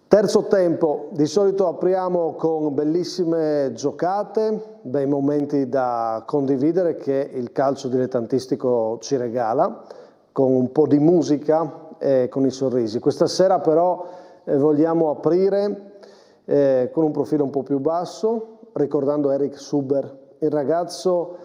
Terzo tempo, di solito apriamo con bellissime giocate, bei momenti da condividere che il calcio dilettantistico ci regala, con un po' di musica e con i sorrisi. Questa sera però vogliamo aprire con un profilo un po' più basso, ricordando Erik Suber, il ragazzo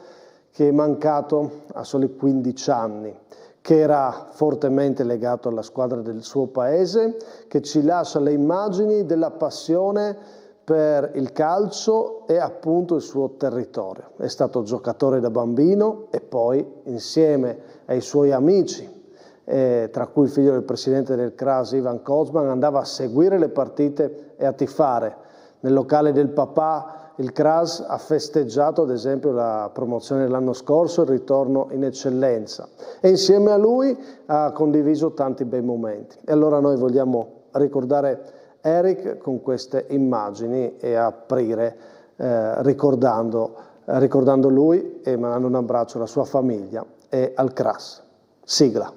che è mancato a soli 15 anni, che era fortemente legato alla squadra del suo paese, che ci lascia le immagini della passione per il calcio e appunto il suo territorio. È stato giocatore da bambino e poi insieme ai suoi amici, tra cui il figlio del presidente del CRAS, Ivan Kozman, andava a seguire le partite e a tifare. Nel locale del papà il CRAS ha festeggiato ad esempio la promozione dell'anno scorso, il ritorno in eccellenza, e insieme a lui ha condiviso tanti bei momenti. E allora noi vogliamo ricordare Erik con queste immagini e aprire ricordando lui e mandando un abbraccio alla sua famiglia e al CRAS. Sigla.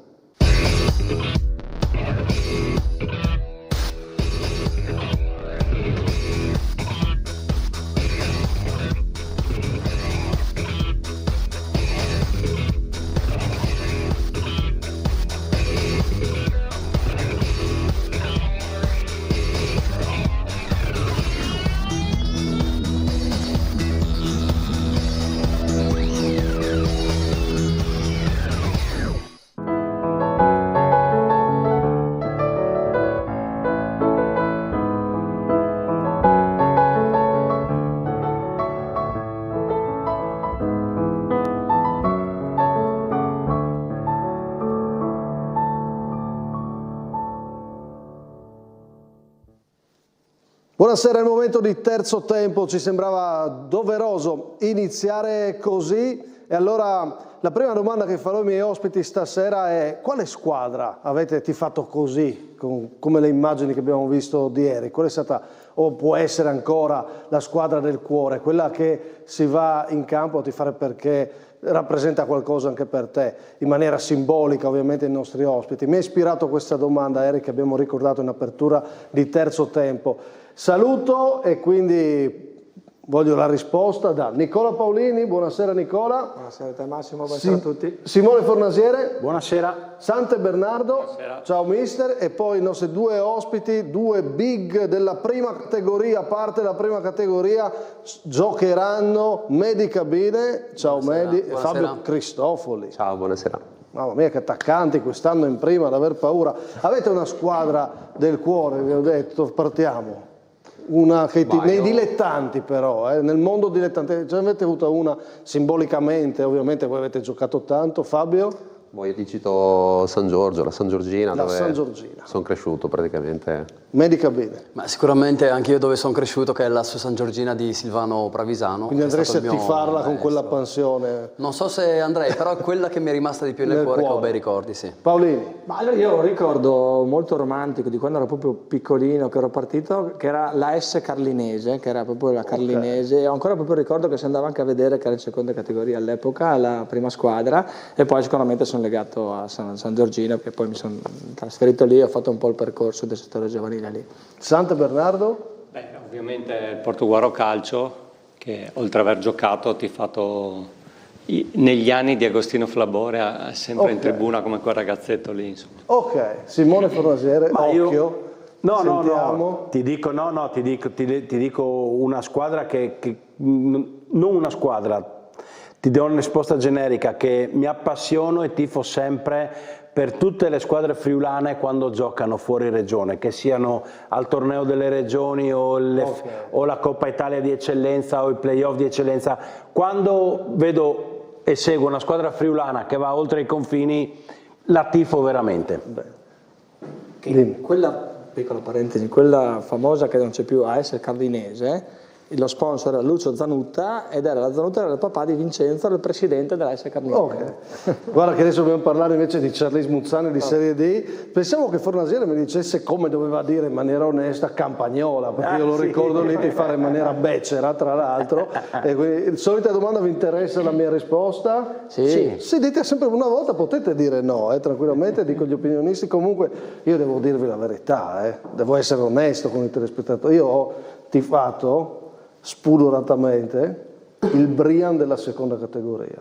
Buonasera, è il momento di terzo tempo, ci sembrava doveroso iniziare così e allora la prima domanda che farò ai miei ospiti stasera è: quale squadra avete tifato così, come le immagini che abbiamo visto di ieri? Qual è stata, o può essere ancora, la squadra del cuore, quella che si va in campo a tifare perché rappresenta qualcosa anche per te, in maniera simbolica ovviamente i nostri ospiti? Mi ha ispirato questa domanda, Erik, che abbiamo ricordato in apertura di terzo tempo. Saluto e quindi voglio la risposta da Nicola Paolini. Buonasera Nicola. Buonasera a te Massimo, buonasera a tutti. Simone Fornasiere. Buonasera. Sante Bernardo. Buonasera. Ciao mister. E poi i nostri due ospiti, due big della prima categoria, parte della prima categoria, giocheranno Mehdi Cabine. Ciao Mehdi. E Fabio Cristofoli. Ciao, buonasera. Mamma mia che attaccanti quest'anno in prima, ad aver paura. Avete una squadra del cuore, vi ho detto, partiamo. Una che nei dilettanti però, nel mondo dilettante, ce n'avete avuta una simbolicamente, ovviamente voi avete giocato tanto. Fabio? Io ti cito San Giorgio, la San Giorgina, dove San Giorgina. Sono cresciuto praticamente. Mehdi Cabine. Ma sicuramente anche io dove sono cresciuto, che è la San Giorgina di Silvano Pravisano. Quindi andresti a tifarla con quella passione? Non so se andrei, però è quella che mi è rimasta di più nel cuore, che ho bei ricordi, sì. Paolini? Ma allora io ho un ricordo molto romantico di quando ero proprio piccolino, che ero partito, che era la S Carlinese, che era proprio la Carlinese, e ho ancora proprio il ricordo che si andava anche a vedere, che era in seconda categoria all'epoca, la prima squadra, e poi sicuramente sono legato a San Giorgino, che poi mi sono trasferito lì e ho fatto un po' il percorso del settore giovanile lì. Sante Bernardo? Beh, ovviamente il Portoguaro Calcio, che oltre ad aver giocato ho tifato negli anni di Agostino Flabore, sempre in tribuna come quel ragazzetto lì, insomma. Ok, Simone Fornasiere, occhio. No, ti dico una squadra non una squadra, ti do una risposta generica, che mi appassiono e tifo sempre per tutte le squadre friulane quando giocano fuori regione, che siano al torneo delle regioni o la Coppa Italia di eccellenza o i playoff di eccellenza. Quando vedo e seguo una squadra friulana che va oltre i confini, la tifo veramente. Quella, piccola parentesi, quella famosa che non c'è più, AS Cardinese, lo sponsor era Lucio Zanutta ed era il papà di Vincenzo, era il presidente della S Carlinese. Ok. Guarda che adesso dobbiamo parlare invece di Charles Muzzane di Serie D. Pensavo che Fornasiere mi dicesse come doveva dire in maniera onesta Campagnola, perché io lo ricordo lì di fare in maniera becera, tra l'altro. E quindi, solita domanda, vi interessa la mia risposta? Sì. Sì, dite sempre una volta, potete dire no, tranquillamente, dico gli opinionisti. Comunque io devo dirvi la verità, devo essere onesto con i telespettatori. Io ho tifato spudoratamente il Brian della seconda categoria,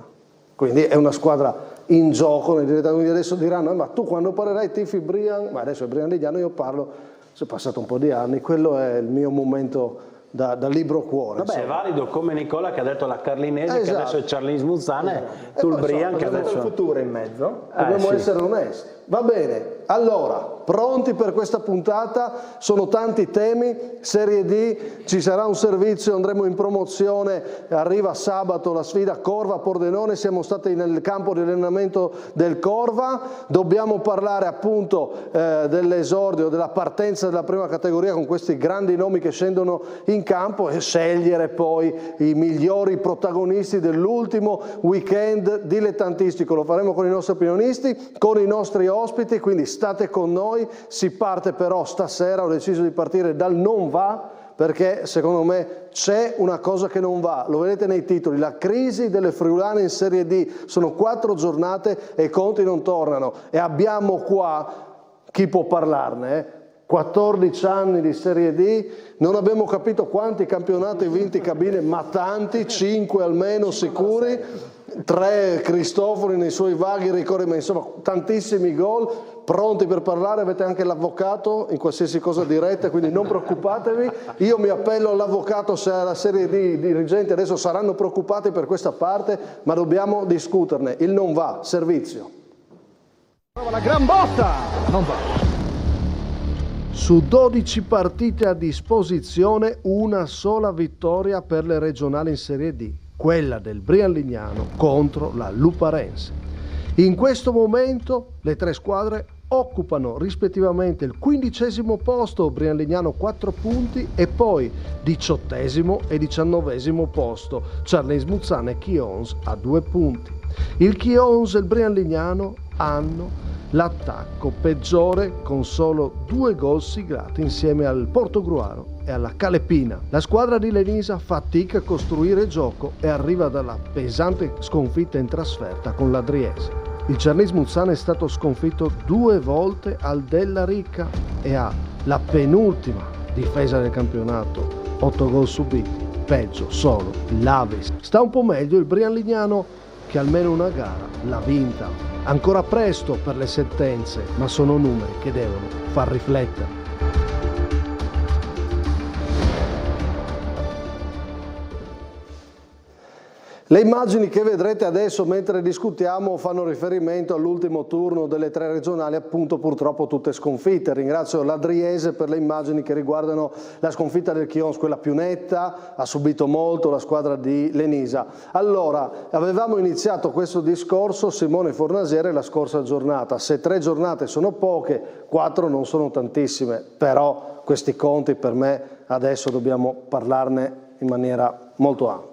quindi è una squadra in gioco, quindi adesso diranno ma tu quando parlerai tifi Brian, ma adesso è Brian Lignano, io parlo, sono passato un po' di anni, quello è il mio momento da libro cuore. Vabbè, è valido come Nicola che ha detto la Carlinese, che adesso è Charles Muzzane, tu il Brian che adesso... il futuro in mezzo. Dobbiamo essere onesti. Va bene, allora, pronti per questa puntata? Sono tanti temi, Serie D, ci sarà un servizio, andremo in promozione, arriva sabato la sfida Corva-Pordenone, siamo stati nel campo di allenamento del Corva, dobbiamo parlare appunto dell'esordio, della partenza della prima categoria con questi grandi nomi che scendono in campo e scegliere poi i migliori protagonisti dell'ultimo weekend dilettantistico. Lo faremo con i nostri opinionisti, con i nostri ospiti, quindi state con noi. Si parte però stasera, ho deciso di partire dal non va, perché secondo me c'è una cosa che non va, lo vedete nei titoli, la crisi delle friulane in Serie D, sono 4 giornate e i conti non tornano e abbiamo qua, chi può parlarne, 14 anni di Serie D, non abbiamo capito quanti campionati vinti cabine, ma tanti, 5 almeno sicuri, 3 Cristofori nei suoi vaghi ricordi, ma insomma tantissimi gol, pronti per parlare, avete anche l'avvocato in qualsiasi cosa diretta, quindi non preoccupatevi, io mi appello all'avvocato se alla Serie D dirigenti adesso saranno preoccupati per questa parte, ma dobbiamo discuterne, il non va, servizio. La gran botta! Non va. Su 12 partite a disposizione, una sola vittoria per le regionali in Serie D, quella del Brian Lignano contro la Luparense. In questo momento le 3 squadre occupano rispettivamente il 15° posto, Brian Lignano 4 punti, e poi 18° e 19° posto, Charles Muzzane e Chions a 2 punti. Il Chions e il Brian Lignano hanno l'attacco peggiore con solo 2 gol siglati insieme al Portogruaro e alla Calepina. La squadra di Lenisa fatica a costruire gioco e arriva dalla pesante sconfitta in trasferta con l'Adriese. Il Charles Muzzane è stato sconfitto 2 volte al Della Ricca e ha la penultima difesa del campionato, 8 gol subiti, peggio solo l'Avis. Sta un po' meglio il Brian Lignano che almeno una gara l'ha vinta. Ancora presto per le sentenze, ma sono numeri che devono far riflettere. Le immagini che vedrete adesso mentre discutiamo fanno riferimento all'ultimo turno delle 3 regionali, appunto purtroppo tutte sconfitte. Ringrazio l'Adriese per le immagini che riguardano la sconfitta del Chions, quella più netta, ha subito molto la squadra di Lenisa. Allora, avevamo iniziato questo discorso, Simone Fornasiere, la scorsa giornata. Se 3 giornate sono poche, 4 non sono tantissime, però questi conti per me adesso dobbiamo parlarne in maniera molto ampia.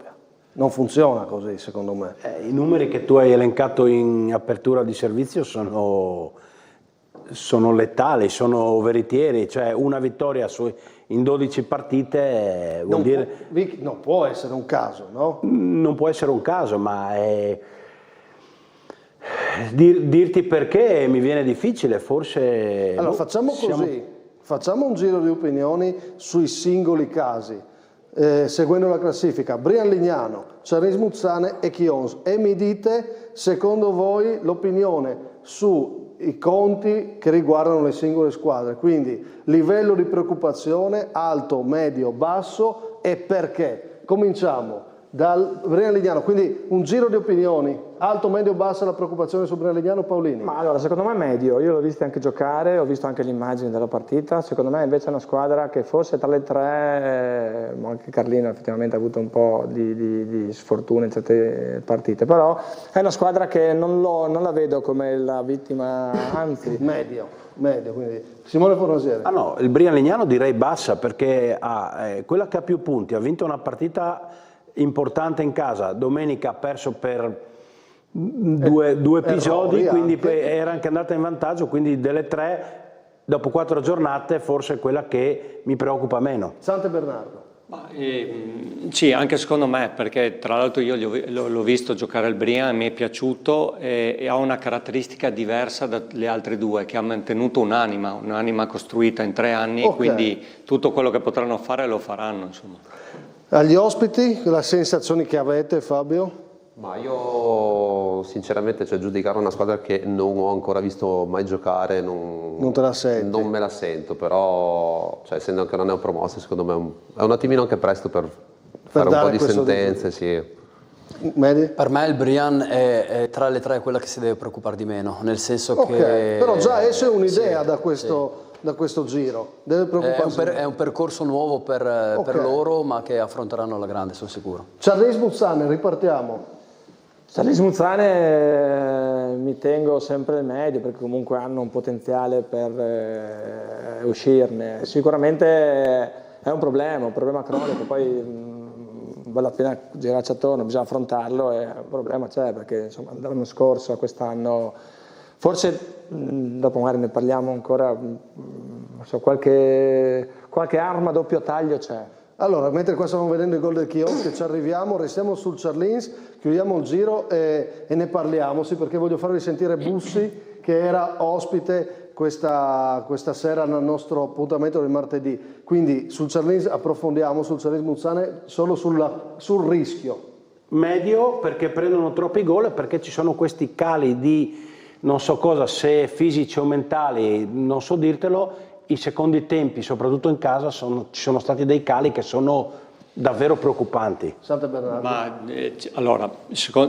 Non funziona così, secondo me. I numeri che tu hai elencato in apertura di servizio sono letali, sono veritieri, cioè una vittoria in 12 partite vuol dire... Non può essere un caso, no? Non può essere un caso, ma dirti perché mi viene difficile, forse... Allora facciamo così, facciamo un giro di opinioni sui singoli casi. Seguendo la classifica, Brian Lignano, Charles Muzzane e Chions, e mi dite secondo voi l'opinione sui conti che riguardano le singole squadre, quindi livello di preoccupazione alto, medio, basso e perché. Cominciamo, dal Brian Legnano, quindi un giro di opinioni, alto, medio, bassa la preoccupazione su Brian Legnano, Paolini? Ma allora, secondo me è medio, io l'ho visto anche giocare, ho visto anche le immagini della partita, secondo me invece è una squadra che forse tra le tre, anche Carlino effettivamente ha avuto un po' di sfortuna in certe partite, però è una squadra che non la vedo come la vittima, anzi... Medio, quindi Simone Fornasieri. Ah no, il Brian Legnano direi bassa, perché quella che ha più punti, ha vinto una partita importante in casa, domenica ha perso per due episodi, quindi era anche andata in vantaggio, quindi delle tre, dopo 4 giornate, forse è quella che mi preoccupa meno. Sante Bernardo. Sì, anche secondo me, perché tra l'altro io l'ho visto giocare al Brian, mi è piaciuto e ha una caratteristica diversa dalle altre due, che ha mantenuto un'anima costruita in 3 anni, Okay. Quindi tutto quello che potranno fare lo faranno, insomma. Agli ospiti, le sensazioni che avete, Fabio? Ma io sinceramente, cioè, giudicare una squadra che non ho ancora visto mai giocare, Non te la senti? non me la sento, però cioè, essendo anche una neopromossa, secondo me è un attimino anche presto per fare un po' dare di questo sentenze. Sì. Medi? Per me il Brian è tra le tre quella che si deve preoccupare di meno, nel senso Ok, che... però già esce un'idea sì, da questo giro. Deve È preoccuparsi. è un percorso nuovo per Ok. loro, ma che affronteranno alla grande, sono sicuro. Charles Buzzane, ripartiamo. Charles Muzzane mi tengo sempre il medio perché comunque hanno un potenziale per uscirne. Sicuramente è un problema cronico, poi alla fine girarci attorno, bisogna affrontarlo e un problema c'è perché insomma, dall'anno scorso a quest'anno, forse dopo magari ne parliamo ancora, non so, qualche arma a doppio taglio c'è. Allora, mentre qua stiamo vedendo i gol del chiosco, ci arriviamo, restiamo sul Charlins, chiudiamo il giro e ne parliamo, sì, perché voglio farvi sentire Bussi, che era ospite questa sera nel nostro appuntamento del martedì. Quindi sul Charlins approfondiamo, sul Charlins Muzzane, solo sul rischio. Medio, perché prendono troppi gol e perché ci sono questi cali di non so cosa, se fisici o mentali, non so dirtelo. I secondi tempi, soprattutto in casa, ci sono stati dei cali che sono davvero preoccupanti. Sante Bernardo. Allora,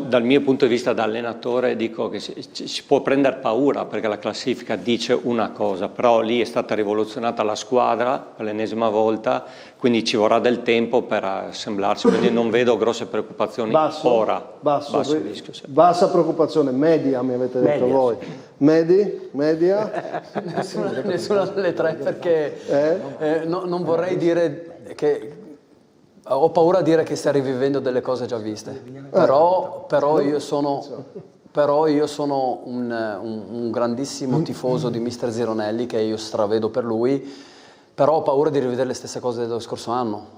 dal mio punto di vista da allenatore dico che si può prendere paura perché la classifica dice una cosa, però lì è stata rivoluzionata la squadra per l'ennesima volta, quindi ci vorrà del tempo per assemblarsi, quindi non vedo grosse prepreoccupazioni ora. Basso rischio, sì. Bassa preoccupazione, media mi avete detto voi. Sì. Media? Nessuna delle tre, perché non vorrei dire che... Ho paura a dire che stai rivivendo delle cose già viste, però io sono un grandissimo tifoso di Mister Zironelli, che io stravedo per lui, però ho paura di rivedere le stesse cose dello scorso anno.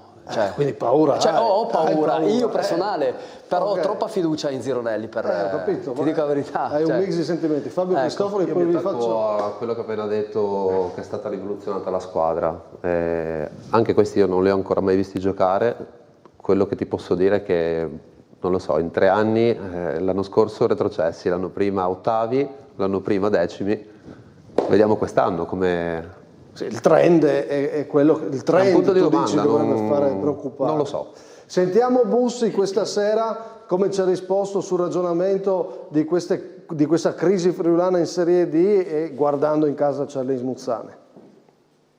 Quindi paura. Ho paura, io personale, però ho troppa fiducia in Zironelli per... ho capito, ti dico la verità. Hai un mix di sentimenti. Fabio Cristofori, Io poi mi vi attacco faccio... a quello che ha appena detto, che è stata rivoluzionata la squadra. Anche questi io non li ho ancora mai visti giocare. Quello che ti posso dire è che, non lo so, in 3 anni, l'anno scorso retrocessi, l'anno prima ottavi, l'anno prima decimi. Vediamo quest'anno come... Sì, il trend è quello, il trend, punto di tu domanda, dici, dovrebbe fare preoccupare. Non lo so. Sentiamo Bussi questa sera come ci ha risposto sul ragionamento di questa crisi friulana in Serie D e guardando in casa Charles Muzzane.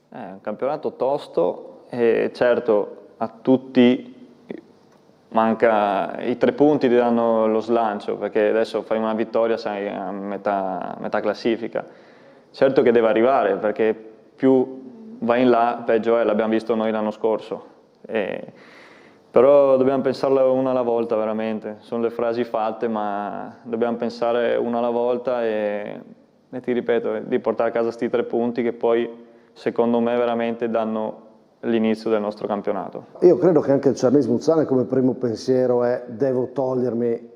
È un campionato tosto e certo a tutti manca i 3 punti, ti danno lo slancio, perché adesso fai una vittoria, sei a metà classifica. Certo che deve arrivare, perché più vai in là, peggio è, l'abbiamo visto noi l'anno scorso. Però dobbiamo pensarla una alla volta, veramente. Sono le frasi fatte, ma dobbiamo pensare una alla volta e ti ripeto, di portare a casa questi 3 punti che poi, secondo me, veramente danno l'inizio del nostro campionato. Io credo che anche il Charles Muzzane come primo pensiero è devo togliermi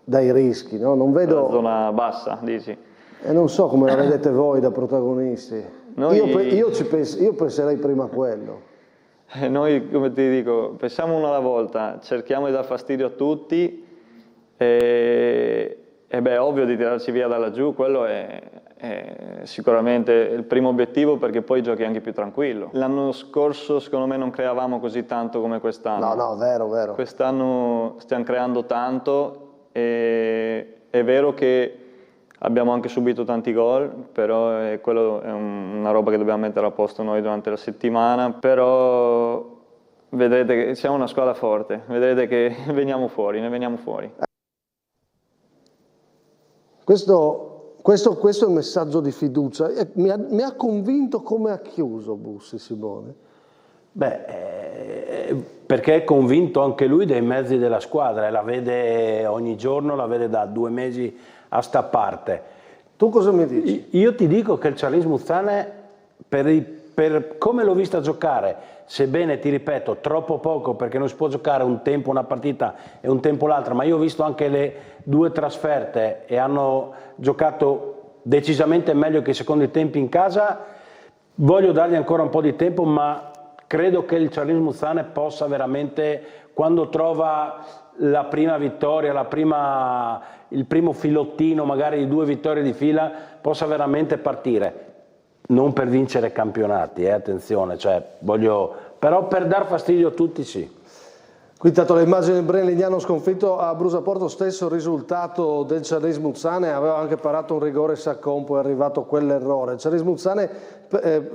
dai rischi, no? Non vedo... La zona bassa, dici? E non so come la vedete voi da protagonisti. Io penserei prima a quello. Noi, come ti dico, pensiamo una alla volta, cerchiamo di dar fastidio a tutti e beh, ovvio di tirarci via da laggiù, quello è sicuramente il primo obiettivo, perché poi giochi anche più tranquillo. L'anno scorso secondo me non creavamo così tanto come quest'anno. No, vero. Quest'anno stiamo creando tanto e è vero che abbiamo anche subito tanti gol, però quello è una roba che dobbiamo mettere a posto noi durante la settimana, però vedrete che siamo una squadra forte, vedrete che ne veniamo fuori. Questo è un messaggio di fiducia. Mi ha convinto come ha chiuso Bussi, Simone. Perché è convinto anche lui dei mezzi della squadra e la vede ogni giorno, la vede da 2 mesi a sta parte. Tu cosa mi dici? Io ti dico che il Charlis Muzzane, per come l'ho vista giocare, sebbene ti ripeto troppo poco perché non si può giocare un tempo una partita e un tempo l'altra, ma io ho visto anche le 2 trasferte e hanno giocato decisamente meglio che i secondi tempi in casa. Voglio dargli ancora un po' di tempo, ma credo che il Charlis Muzzane possa veramente, quando trova la prima vittoria, il primo filottino magari di 2 vittorie di fila, possa veramente partire. Non per vincere campionati, attenzione, però per dar fastidio a tutti sì. Qui intanto le immagini del Bren Lignano sconfitto a Brusaporto, stesso risultato del Charlis Muzzane, aveva anche parato un rigore Saccon, poi è arrivato quell'errore. Il Charlis Muzzane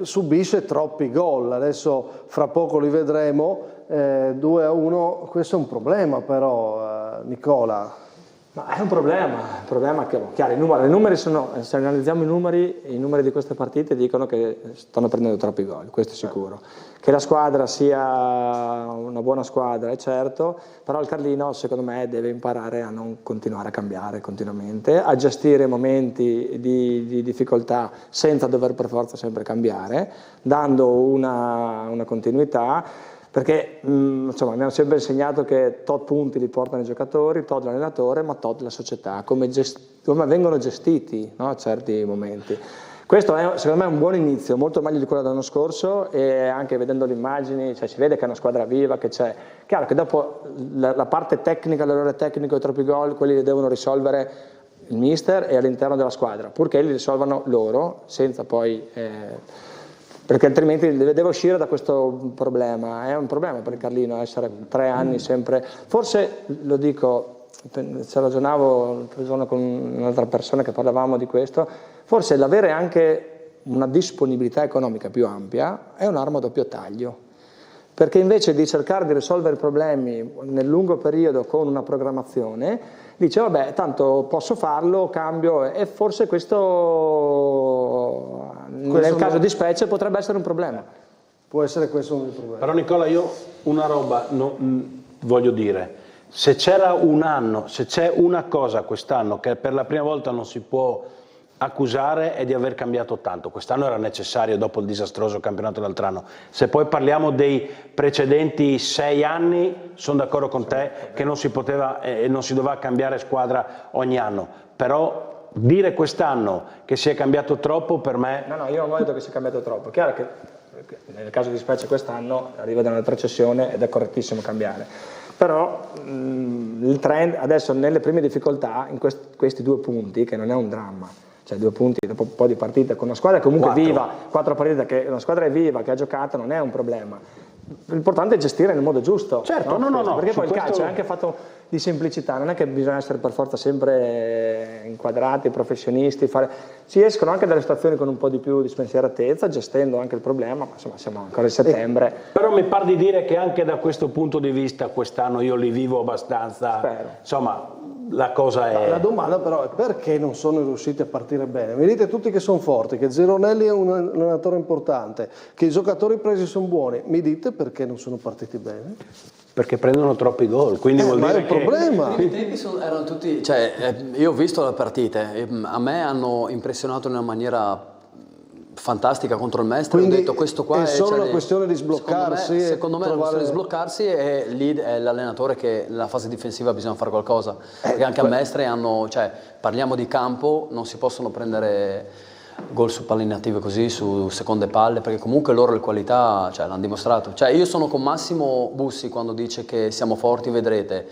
subisce troppi gol, adesso fra poco li vedremo, 2-1, questo è un problema però, Nicola. Ma è un problema che, chiaro, i numeri sono, se analizziamo i numeri di queste partite dicono che stanno prendendo troppi gol, questo è sicuro. Che la squadra sia una buona squadra è certo, però il Carlino secondo me deve imparare a non continuare a cambiare continuamente, a gestire momenti di difficoltà senza dover per forza sempre cambiare, dando una continuità. Perché insomma, mi hanno sempre insegnato che tot punti li portano i giocatori, tot l'allenatore, ma tot la società, come vengono gestiti, no, certi momenti. Questo è secondo me un buon inizio, molto meglio di quello dell'anno scorso, e anche vedendo le immagini si vede che è una squadra viva, che c'è. Chiaro che dopo la parte tecnica, l'errore tecnico, i troppi gol, quelli li devono risolvere il mister e all'interno della squadra, purché li risolvano loro, senza poi... perché altrimenti deve uscire da questo problema. È un problema per il Carlino essere 3 anni sempre, forse lo dico, se ragionavo con un'altra persona che parlavamo di questo, forse l'avere anche una disponibilità economica più ampia è un'arma a doppio taglio, perché invece di cercare di risolvere i problemi nel lungo periodo con una programmazione, dice vabbè tanto posso farlo, cambio, e forse questo nel caso di specie potrebbe essere un problema. Può essere questo un problema. Però Nicola, io una roba voglio dire, se c'era un anno, se c'è una cosa quest'anno che per la prima volta non si può accusare è di aver cambiato tanto. Quest'anno era necessario dopo il disastroso campionato dell'altro anno. Se poi parliamo dei precedenti 6 anni, sono d'accordo con te che non si poteva e non si doveva cambiare squadra ogni anno, però dire quest'anno che si è cambiato troppo per me... No, io non ho detto che si è cambiato troppo. Chiaro che nel caso di specie quest'anno arriva da una retrocessione ed è correttissimo cambiare. Però il trend adesso nelle prime difficoltà, in questi 2 punti, che non è un dramma, cioè 2 punti dopo un po' di partite con una squadra comunque 4. Viva, 4 partite che una squadra è viva, che ha giocato, non è un problema. L'importante è gestire nel modo giusto. Certo, no. Perché poi il calcio è anche fatto di semplicità, non è che bisogna essere per forza sempre inquadrati, professionisti, si escono anche dalle situazioni con un po' di più di spensieratezza, gestendo anche il problema, ma insomma siamo ancora in settembre. Però mi par di dire che anche da questo punto di vista quest'anno io li vivo abbastanza, spero. Insomma la cosa è... La domanda però è perché non sono riusciti a partire bene? Mi dite tutti che sono forti, che Gironelli è un allenatore importante, che i giocatori presi sono buoni, mi dite perché non sono partiti bene? Perché prendono troppi gol, quindi vuol dire che... problema. I primi tempi erano tutti, io ho visto le partite, a me hanno impressionato in una maniera fantastica contro il Mestre. Quindi ho detto questo qua è solo una questione di sbloccarsi. Secondo me è una questione di sbloccarsi, e lì è l'allenatore che nella fase difensiva bisogna fare qualcosa, perché anche a Mestre parliamo di campo, non si possono prendere gol su palle inattive così, su seconde palle, perché comunque loro le qualità l'hanno dimostrato. Io sono con Massimo Bussi quando dice che siamo forti, vedrete,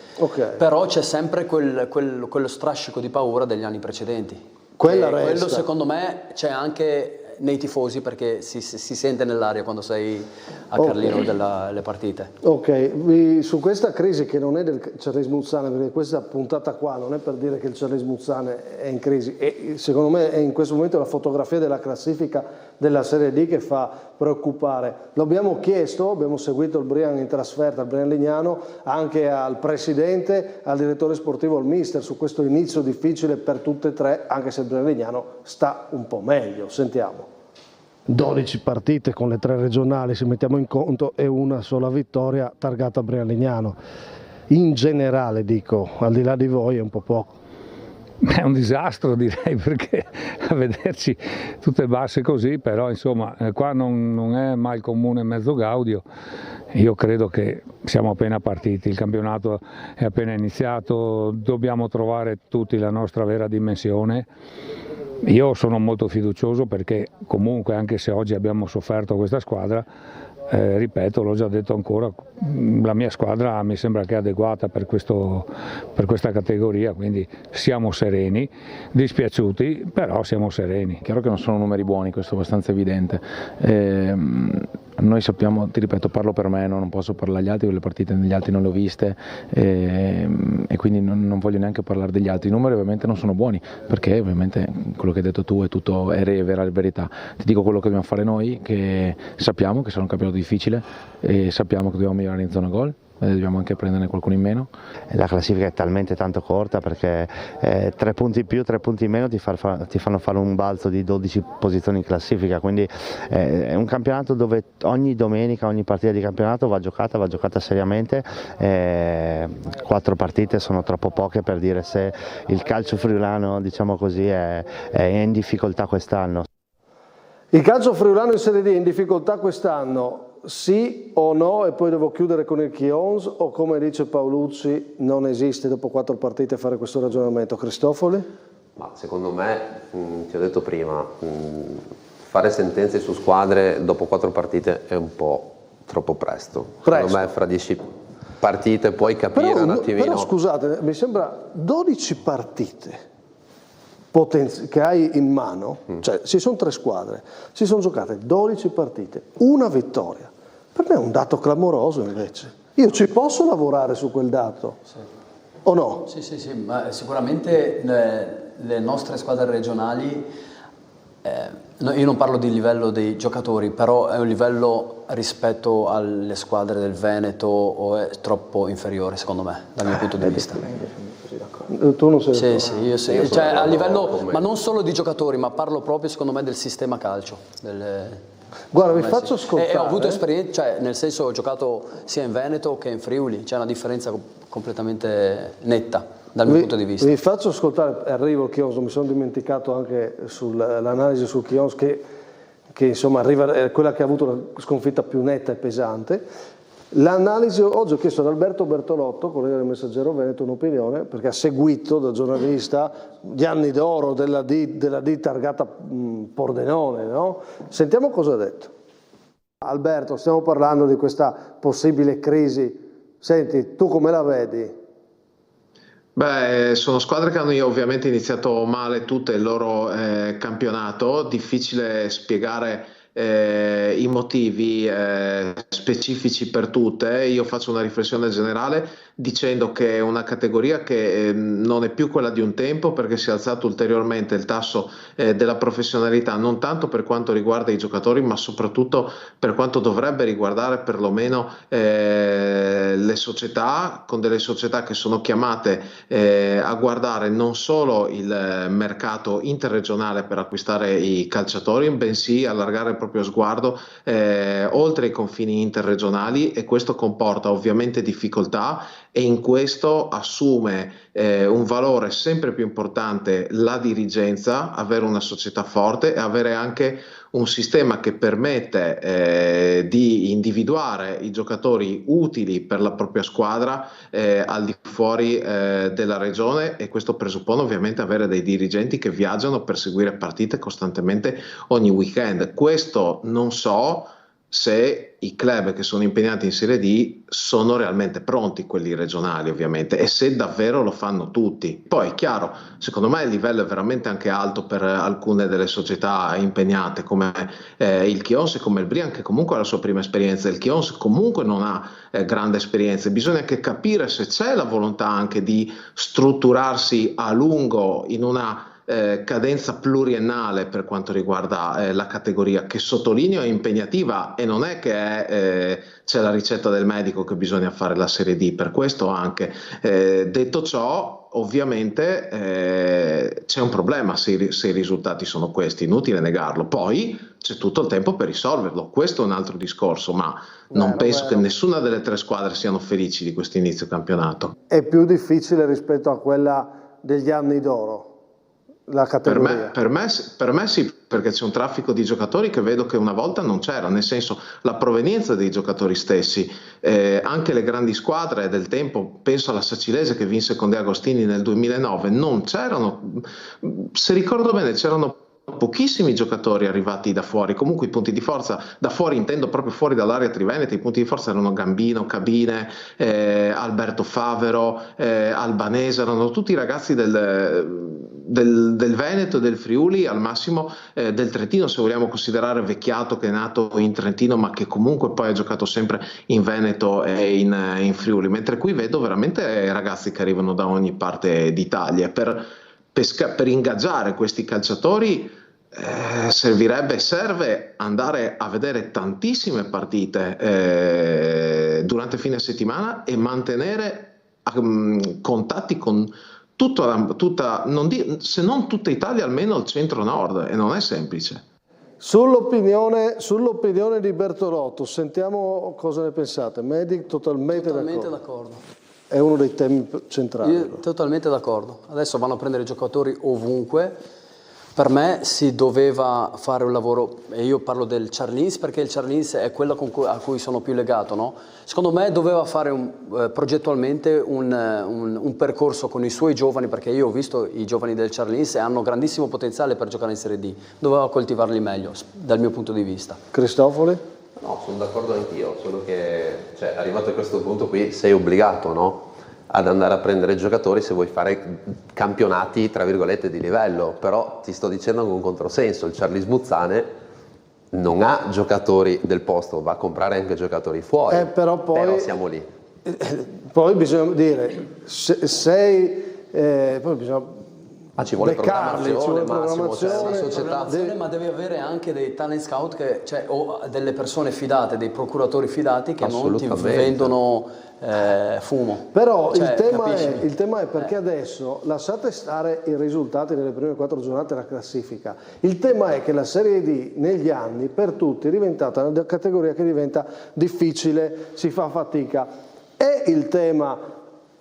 però c'è sempre quello strascico di paura degli anni precedenti. Quella resta. Quello secondo me c'è anche nei tifosi, perché si sente nell'aria quando sei a Carlino delle partite. Ok, su questa crisi che non è del Cerris Muzzane, perché questa puntata qua non è per dire che il Cerris Muzzane è in crisi, e secondo me è in questo momento la fotografia della classifica della Serie D che fa preoccupare. Lo abbiamo chiesto, abbiamo seguito il Brian in trasferta, il Brian Lignano, anche al presidente, al direttore sportivo, al mister, su questo inizio difficile per tutte e tre, anche se il Brian Lignano sta un po' meglio. Sentiamo. 12 partite con le 3 regionali, se mettiamo in conto, e una sola vittoria targata Brian Lignano. In generale, dico, al di là di voi è un po' poco. È un disastro, direi, perché a vederci tutte basse così, però insomma qua non è mal comune mezzo gaudio. Io credo che siamo appena partiti, il campionato è appena iniziato, dobbiamo trovare tutti la nostra vera dimensione. Io sono molto fiducioso perché comunque, anche se oggi abbiamo sofferto questa squadra, ripeto, l'ho già detto ancora, la mia squadra mi sembra che è adeguata per questa categoria, quindi siamo sereni, dispiaciuti, però siamo sereni. Chiaro che non sono numeri buoni, questo è abbastanza evidente. Noi sappiamo, ti ripeto, parlo per me, non posso parlare agli altri, le partite degli altri non le ho viste e quindi non voglio neanche parlare degli altri. I numeri ovviamente non sono buoni, perché ovviamente quello che hai detto tu è tutto vera verità. Ti dico quello che dobbiamo fare noi, che sappiamo che sarà un campionato difficile e sappiamo che dobbiamo migliorare in zona gol. Dobbiamo anche prenderne qualcuno in meno. La classifica è talmente tanto corta, perché 3 punti in più, 3 punti in meno ti fanno fare un balzo di 12 posizioni in classifica, quindi è un campionato dove ogni domenica, ogni partita di campionato va giocata seriamente. 4 partite sono troppo poche per dire se il calcio friulano, diciamo così, è in difficoltà quest'anno. Il calcio friulano in Serie D è in difficoltà quest'anno? Sì o no? E poi devo chiudere con il Chions, o come dice Paolucci non esiste dopo 4 partite fare questo ragionamento? Cristofoli? Ma secondo me, ti ho detto prima, fare sentenze su squadre dopo 4 partite è un po' troppo presto. Secondo me fra 10 partite puoi capire un attimino. Però scusate, mi sembra 12 partite che hai in mano, cioè ci sono 3 squadre, si sono giocate 12 partite, una vittoria. Per me è un dato clamoroso invece. Io ci posso lavorare su quel dato, sì. O no? Sì, ma sicuramente le nostre squadre regionali, io non parlo di livello dei giocatori, però è un livello rispetto alle squadre del Veneto o è troppo inferiore secondo me, dal mio punto di vista. Tu non sei Sì, io sì. Cioè, a livello, ma non solo di giocatori, ma parlo proprio secondo me del sistema calcio. Guarda, vi faccio ascoltare. Ho avuto esperienza, cioè nel senso ho giocato sia in Veneto che in Friuli, c'è una differenza completamente netta dal mio punto di vista. Vi faccio ascoltare, arrivo al Chions, mi sono dimenticato anche sull'analisi sul Chions che insomma arriva, è quella che ha avuto la sconfitta più netta e pesante. L'analisi, oggi ho chiesto ad Alberto Bertolotto, collega del Messaggero Veneto, un'opinione, perché ha seguito da giornalista gli anni d'oro della D targata Pordenone, no? Sentiamo cosa ha detto. Alberto, stiamo parlando di questa possibile crisi, senti, tu come la vedi? Beh, sono squadre che hanno ovviamente iniziato male tutte il loro campionato, difficile spiegare i motivi specifici per tutte. Io faccio una riflessione generale dicendo che è una categoria che non è più quella di un tempo, perché si è alzato ulteriormente il tasso della professionalità, non tanto per quanto riguarda i giocatori, ma soprattutto per quanto dovrebbe riguardare perlomeno le società, con delle società che sono chiamate a guardare non solo il mercato interregionale per acquistare i calciatori, bensì allargare il proprio sguardo oltre i confini interregionali, e questo comporta ovviamente difficoltà, e in questo assume un valore sempre più importante la dirigenza, avere una società forte e avere anche un sistema che permette di individuare i giocatori utili per la propria squadra al di fuori della regione, e questo presuppone ovviamente avere dei dirigenti che viaggiano per seguire partite costantemente ogni weekend. Questo non so se i club che sono impegnati in Serie D sono realmente pronti, quelli regionali ovviamente, e se davvero lo fanno tutti. Poi è chiaro, secondo me il livello è veramente anche alto per alcune delle società impegnate come il Chions e come il Brian, che comunque ha la sua prima esperienza. Il Chions comunque non ha grande esperienza, bisogna anche capire se c'è la volontà anche di strutturarsi a lungo in una cadenza pluriennale per quanto riguarda la categoria, che sottolineo è impegnativa, e non è che c'è la ricetta del medico che bisogna fare la Serie D. Per questo anche detto ciò, ovviamente c'è un problema se i risultati sono questi, inutile negarlo. Poi c'è tutto il tempo per risolverlo, questo è un altro discorso, ma non penso che nessuna delle tre squadre siano felici di questo inizio campionato. È più difficile rispetto a quella degli anni d'oro la categoria? Per me sì, perché c'è un traffico di giocatori che vedo che una volta non c'era, nel senso la provenienza dei giocatori stessi, anche le grandi squadre del tempo, penso alla Sacilese che vinse con De Agostini nel 2009, non c'erano, se ricordo bene c'erano pochissimi giocatori arrivati da fuori. Comunque i punti di forza, da fuori intendo proprio fuori dall'area triveneta, i punti di forza erano Gambino, Cabine, Alberto Favero, Albanese, erano tutti ragazzi del Veneto e del Friuli, al massimo del Trentino, se vogliamo considerare Vecchiato che è nato in Trentino ma che comunque poi ha giocato sempre in Veneto e in Friuli, mentre qui vedo veramente ragazzi che arrivano da ogni parte d'Italia. Per ingaggiare questi calciatori serve andare a vedere tantissime partite durante il fine settimana e mantenere contatti con se non tutta Italia, almeno il centro-nord, e non è semplice. Sull'opinione di Bertolotto, sentiamo cosa ne pensate. Medic, totalmente d'accordo. È uno dei temi centrali. Io totalmente d'accordo. Adesso vanno a prendere giocatori ovunque. Per me si doveva fare un lavoro, e io parlo del Charlins perché il Charlins è quello a cui sono più legato, no? Secondo me doveva fare progettualmente un percorso con i suoi giovani, perché io ho visto i giovani del Charlins e hanno grandissimo potenziale per giocare in Serie D. Doveva coltivarli meglio, dal mio punto di vista. Cristofoli? No, sono d'accordo anch'io, solo che arrivato a questo punto qui sei obbligato, no? Ad andare a prendere giocatori se vuoi fare campionati tra virgolette di livello, però ti sto dicendo con un controsenso, il Charlis Buzzane non ha giocatori del posto, va a comprare anche giocatori fuori, però siamo lì. Poi bisogna dire, poi bisogna ci vuole programmazione, ma devi avere anche dei talent scout o delle persone fidate, dei procuratori fidati che non ti vendono fumo. Però il tema è perché adesso lasciate stare i risultati nelle prime 4 giornate della classifica. Il tema è che la Serie D negli anni per tutti è diventata una categoria che diventa difficile, si fa fatica. È il tema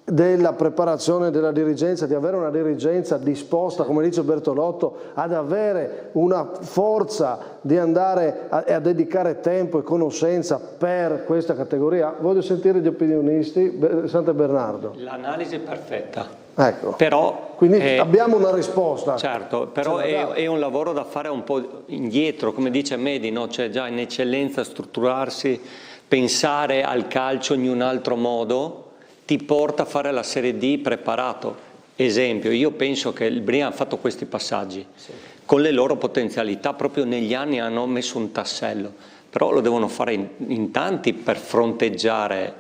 della preparazione della dirigenza, di avere una dirigenza disposta, come dice Bertolotto, ad avere una forza di andare a dedicare tempo e conoscenza per questa categoria. Voglio sentire gli opinionisti. Sante Bernardo. L'analisi è perfetta. Ecco. Però quindi abbiamo una risposta. Certo, però è un lavoro da fare un po' indietro, come dice Medi, no? Cioè già in eccellenza strutturarsi, pensare al calcio in un altro modo ti porta a fare la Serie D preparato. Esempio, io penso che il Brian ha fatto questi passaggi con le loro potenzialità, proprio negli anni hanno messo un tassello, però lo devono fare in tanti per fronteggiare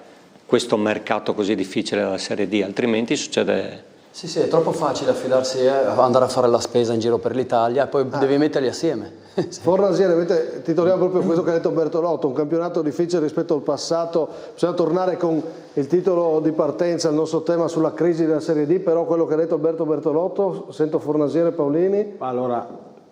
questo mercato così difficile della Serie D, altrimenti succede... Sì, è troppo facile affidarsi andare a fare la spesa in giro per l'Italia e poi devi metterli assieme. Fornasiere, titoliamo proprio questo che ha detto Bertolotto, un campionato difficile rispetto al passato, bisogna tornare con il titolo di partenza, il nostro tema sulla crisi della Serie D, però quello che ha detto Alberto Bertolotto, sento Fornasiere, Paolini. Allora,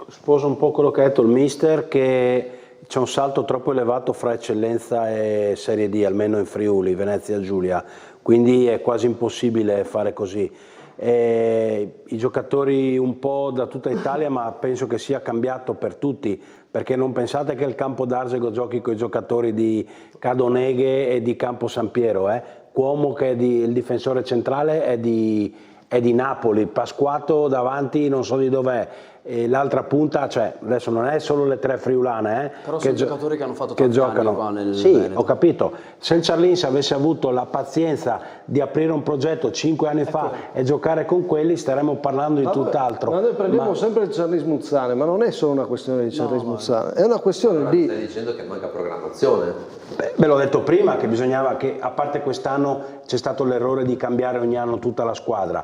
sposo un po' quello che ha detto il mister, che c'è un salto troppo elevato fra eccellenza e Serie D, almeno in Friuli, Venezia Giulia, quindi è quasi impossibile fare così. I giocatori un po' da tutta Italia, ma penso che sia cambiato per tutti, perché non pensate che il Campo d'Arsego giochi con i giocatori di Cadoneghe e di Campo San Piero, Cuomo, che è il difensore centrale, è di Napoli, Pasquato davanti non so di dov'è, e l'altra punta, cioè adesso non è solo le 3 friulane però che sono giocatori che hanno fatto che tanti giocano anni qua nel sì, Veneto. ho capito, se il Ciarlins avesse avuto la pazienza di aprire un progetto 5 anni fa e giocare con quelli, staremmo parlando di tutt'altro. Ma noi prendiamo sempre il Ciarlins Muzzane, ma non è solo una questione di Ciarlins Muzzane, è una questione di... Stai dicendo che manca programmazione? Ve l'ho detto prima che bisognava che, a parte quest'anno c'è stato l'errore di cambiare ogni anno tutta la squadra.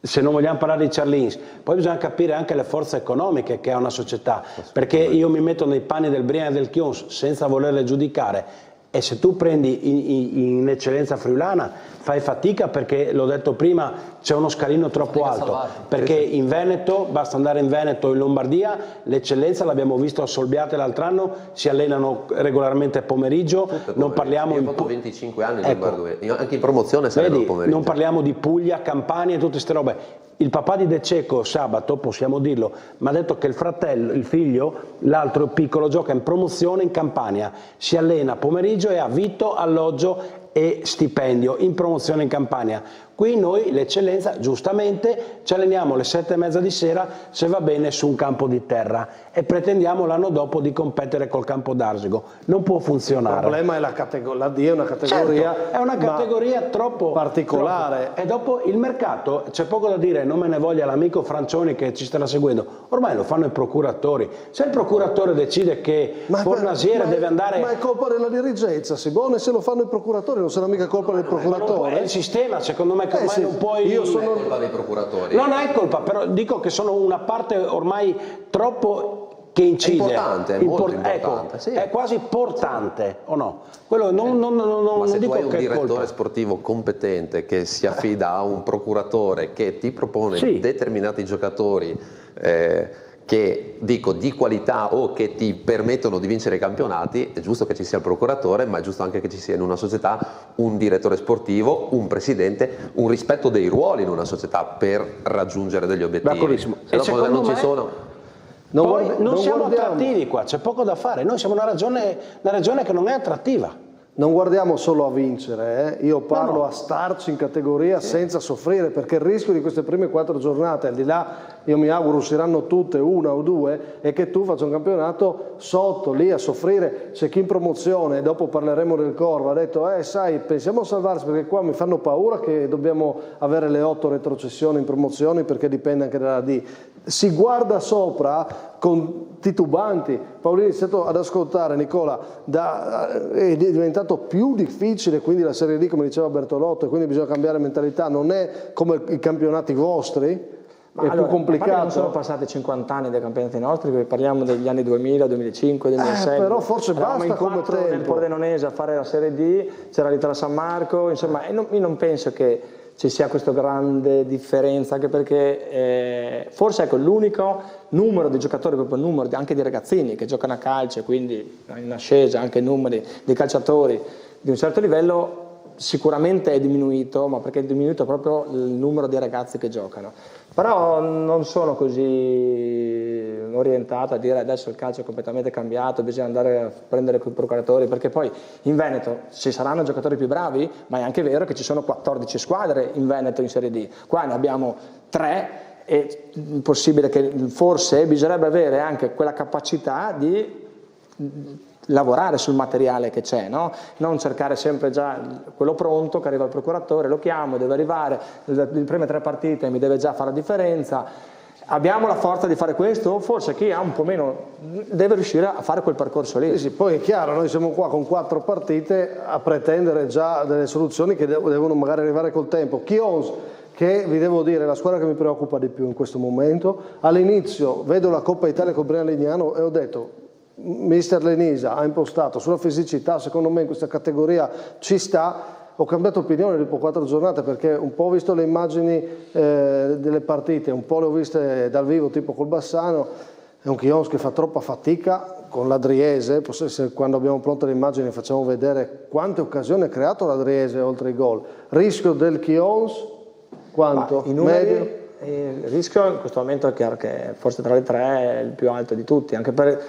Se non vogliamo parlare di Ciarlins, poi bisogna capire anche le forze economiche che ha una società, perché io mi metto nei panni del Brianza e del Chions senza volerle giudicare, e se tu prendi in eccellenza friulana fai fatica, perché l'ho detto prima, c'è uno scalino troppo alto, perché in Veneto, basta andare in Veneto o in Lombardia, l'eccellenza l'abbiamo visto a Solbiate l'altro anno, si allenano regolarmente pomeriggio, non parliamo io ho fatto 25 anni in Lombardia, anche in promozione si allenano pomeriggio. Non parliamo di Puglia, Campania e tutte queste robe. Il papà di De Cecco sabato, possiamo dirlo, mi ha detto che il fratello, il figlio, l'altro piccolo, gioca in promozione in Campania, si allena pomeriggio e ha vitto, alloggio e stipendio in promozione in Campania. Qui noi l'eccellenza giustamente ci alleniamo alle 7:30 di sera, se va bene, su un campo di terra, e pretendiamo l'anno dopo di competere col Campo d'Arsigo. Non può funzionare. Il problema è la D è una categoria, certo, è una categoria troppo particolare. Troppo. E dopo il mercato, c'è poco da dire, non me ne voglia l'amico Francioni che ci starà seguendo, ormai lo fanno i procuratori. Se il procuratore decide che Fornasiere deve andare... Ma è colpa della dirigenza, Simone, se lo fanno i procuratori non sarà mica colpa del procuratore. È il sistema, secondo me, che ormai sì, non puoi... Non è colpa dei procuratori. Non è colpa, però dico che sono una parte ormai troppo che incide. È importante, è molto importante. Ecco, sì. è quasi portante, o no? Quello Ma se dico tu hai un che è direttore colpa. sportivo competente che si affida a un procuratore che ti propone determinati giocatori che dico di qualità o che ti permettono di vincere i campionati, è giusto che ci sia il procuratore, ma è giusto anche che ci sia in una società un direttore sportivo, un presidente, un rispetto dei ruoli in una società per raggiungere degli obiettivi. D'accordissimo. Se no, quando non ci sono... Non siamo attrattivi qua, c'è poco da fare, noi siamo una regione che non è attrattiva. Non guardiamo solo a vincere, io parlo a starci in categoria senza soffrire, perché il rischio di queste prime 4 giornate, al di là, io mi auguro usciranno tutte, 1 o 2, è che tu faccia un campionato sotto, lì a soffrire. C'è chi in promozione, dopo parleremo del Corvo, ha detto sai, pensiamo a salvarsi perché qua mi fanno paura che dobbiamo avere le 8 retrocessioni in promozioni, perché dipende anche dalla D. Si guarda sopra con titubanti. Paolini è iniziato ad ascoltare, Nicola, è diventato più difficile, quindi la Serie D, come diceva Bertolotto, e quindi bisogna cambiare mentalità, non è come i campionati vostri, è più complicato. Non sono passati 50 anni dai campionati nostri, parliamo degli anni 2000, 2005, 2006. Però forse basta come tempo. Nel Pordenonese a fare la Serie D, c'era l'Itala San Marco, insomma, io non penso che ci sia questa grande differenza, anche perché forse ecco l'unico numero di giocatori, proprio il numero anche di ragazzini che giocano a calcio, quindi in ascesa anche i numeri di calciatori di un certo livello sicuramente è diminuito, ma perché è diminuito proprio il numero di ragazzi che giocano. Però non sono così orientato a dire adesso il calcio è completamente cambiato, bisogna andare a prendere quei procuratori, perché poi in Veneto ci saranno giocatori più bravi, ma è anche vero che ci sono 14 squadre in Veneto in Serie D, qua ne abbiamo 3, è possibile che forse bisognerebbe avere anche quella capacità di lavorare sul materiale che c'è, no? Non cercare sempre già quello pronto che arriva al procuratore, lo chiamo, deve arrivare, le prime 3 partite mi deve già fare la differenza. Abbiamo la forza di fare questo? Forse chi ha un po' meno deve riuscire a fare quel percorso lì. Sì, poi è chiaro, noi siamo qua con 4 partite a pretendere già delle soluzioni che devono magari arrivare col tempo. Chions, che vi devo dire è la squadra che mi preoccupa di più in questo momento, all'inizio vedo la Coppa Italia con Brian Legnano e ho detto mister Lenisa ha impostato sulla fisicità, secondo me in questa categoria ci sta. Ho cambiato opinione dopo 4 giornate, perché un po' ho visto le immagini delle partite, un po' le ho viste dal vivo tipo col Bassano, è un Chions che fa troppa fatica con l'Adriese, quando abbiamo pronte le immagini facciamo vedere quante occasioni ha creato l'Adriese oltre i gol. Rischio del Chions quanto? I numeri, il rischio in questo momento è chiaro che forse tra le 3 è il più alto di tutti, anche per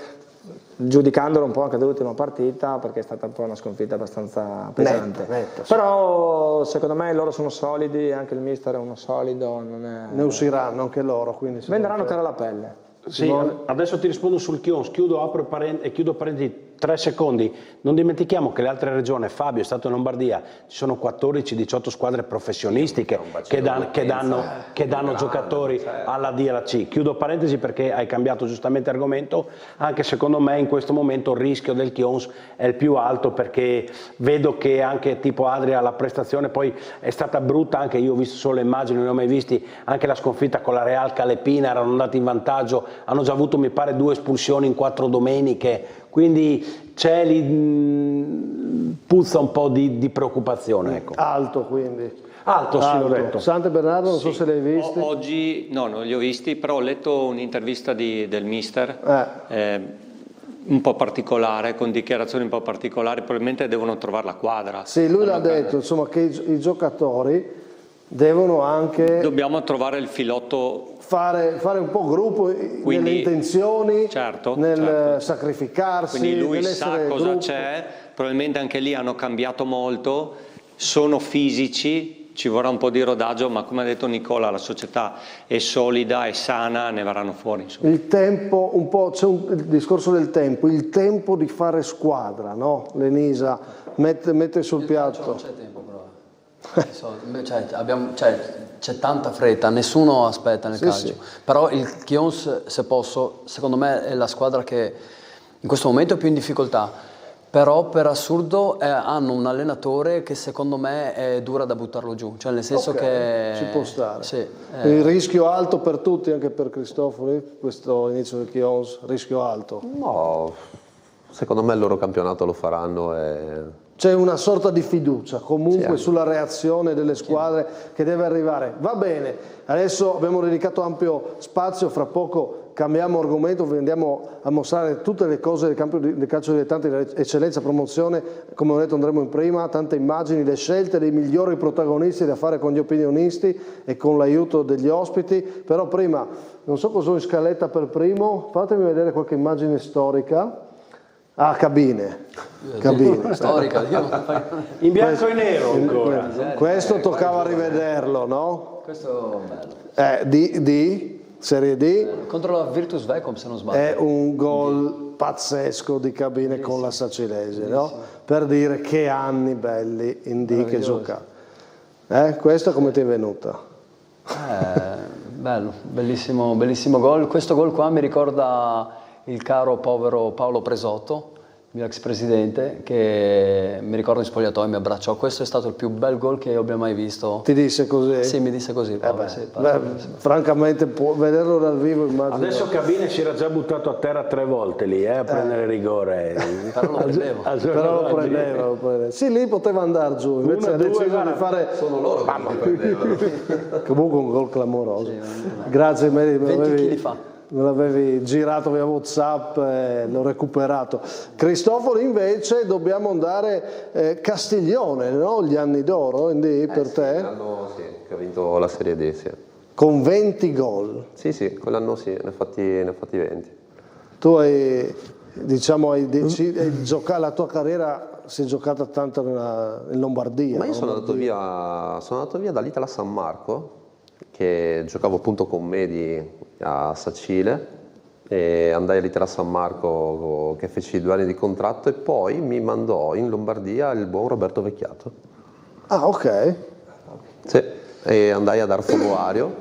giudicandolo un po' anche dall'ultima partita, perché è stata un po' una sconfitta abbastanza pesante. Netto, però secondo me loro sono solidi, anche il mister è uno solido, ne usciranno anche loro, quindi venderanno cara la pelle. Sì, adesso ti rispondo sul Chions, apro e chiudo parentesi 3 secondi. Non dimentichiamo che le altre regioni, Fabio è stato in Lombardia, ci sono 14-18 squadre professionistiche che danno giocatori alla D e alla C. Chiudo parentesi perché hai cambiato giustamente argomento, anche secondo me in questo momento il rischio del Chions è il più alto, perché vedo che anche tipo Adria la prestazione poi è stata brutta, anche io ho visto solo le immagini, non ne ho mai visti, anche la sconfitta con la Real Calepina, erano andati in vantaggio, hanno già avuto mi pare 2 espulsioni in 4 domeniche, quindi c'è lì, puzza un po' di preoccupazione. Ecco. Alto quindi. Alto, sì, l'ho detto. Sante Bernardo, non so se l'hai visti. Oggi, no, non li ho visti, però ho letto un'intervista del mister, un po' particolare, con dichiarazioni un po' particolari, probabilmente devono trovare la quadra. Sì, lui l'ha detto, insomma, che i giocatori devono anche... Dobbiamo trovare il filotto... Fare un po' gruppo nelle intenzioni, nel sacrificarsi. Quindi lui sa cosa c'è, probabilmente anche lì hanno cambiato molto, sono fisici, ci vorrà un po' di rodaggio, ma come ha detto Nicola, la società è solida, è sana, ne verranno fuori. Insomma. Il tempo, un po', c'è il discorso del tempo, il tempo di fare squadra, no? L'Enisa mette sul piatto. Non c'è tempo però. C'è tanta fretta, nessuno aspetta nel calcio. Sì. Però il Chions, se posso, secondo me è la squadra che in questo momento è più in difficoltà. Però per assurdo hanno un allenatore che secondo me è dura da buttarlo giù, cioè nel senso che... Ci può stare. Sì, il rischio alto per tutti, anche per Cristofori, questo inizio del Chions, rischio alto. No, secondo me il loro campionato lo faranno C'è una sorta di fiducia comunque sulla reazione delle squadre che deve arrivare. Va bene, adesso abbiamo dedicato ampio spazio, fra poco cambiamo argomento, vi andiamo a mostrare tutte le cose del calcio dilettante, eccellenza, promozione, come ho detto andremo in prima, tante immagini, le scelte dei migliori protagonisti da fare con gli opinionisti e con l'aiuto degli ospiti, però prima, non so cosa ho in scaletta per primo, fatemi vedere qualche immagine storica. Ah, cabine. Storica. In bianco e nero ancora. Questo toccava rivederlo, no? Questo è bello. Serie D. Contro la Virtus Vecom, se non sbaglio. È un gol pazzesco di Cabine con la Sacilese, no? Per dire che anni belli in D che giocava. Questa come ti è venuta? Bello, bellissimo gol. Questo gol qua mi ricorda il caro povero Paolo Presotto, il mio ex presidente, che mi ricordo in spogliatoio mi abbracciò. Questo è stato il più bel gol che io abbia mai visto. Ti disse così? Sì, mi disse così. Paolo, francamente, vederlo dal vivo immagino. Adesso Cabine si era già buttato a terra 3 volte lì a prendere rigore. Però lo prendeva. Sì, lì poteva andare giù. Invece ha deciso di fare. Sono loro che lo prendevano. Comunque un gol clamoroso. Grazie, 20 kg fa. Me l'avevi girato via WhatsApp e l'ho recuperato. Cristofori invece dobbiamo andare Castiglione, no? Gli anni d'oro per te? L'anno che ha vinto la Serie D, sì. Con 20 gol. Sì, quell'anno sì, ne ha fatti 20. Tu hai giocato, la tua carriera si è giocata tanto in Lombardia. Ma io sono andato via dall'Itala San Marco, che giocavo appunto con Medi a Sacile, e andai all'Itala San Marco che feci 2 anni di contratto e poi mi mandò in Lombardia il buon Roberto Vecchiato. Ah, ok. Sì, e andai ad Arfonoario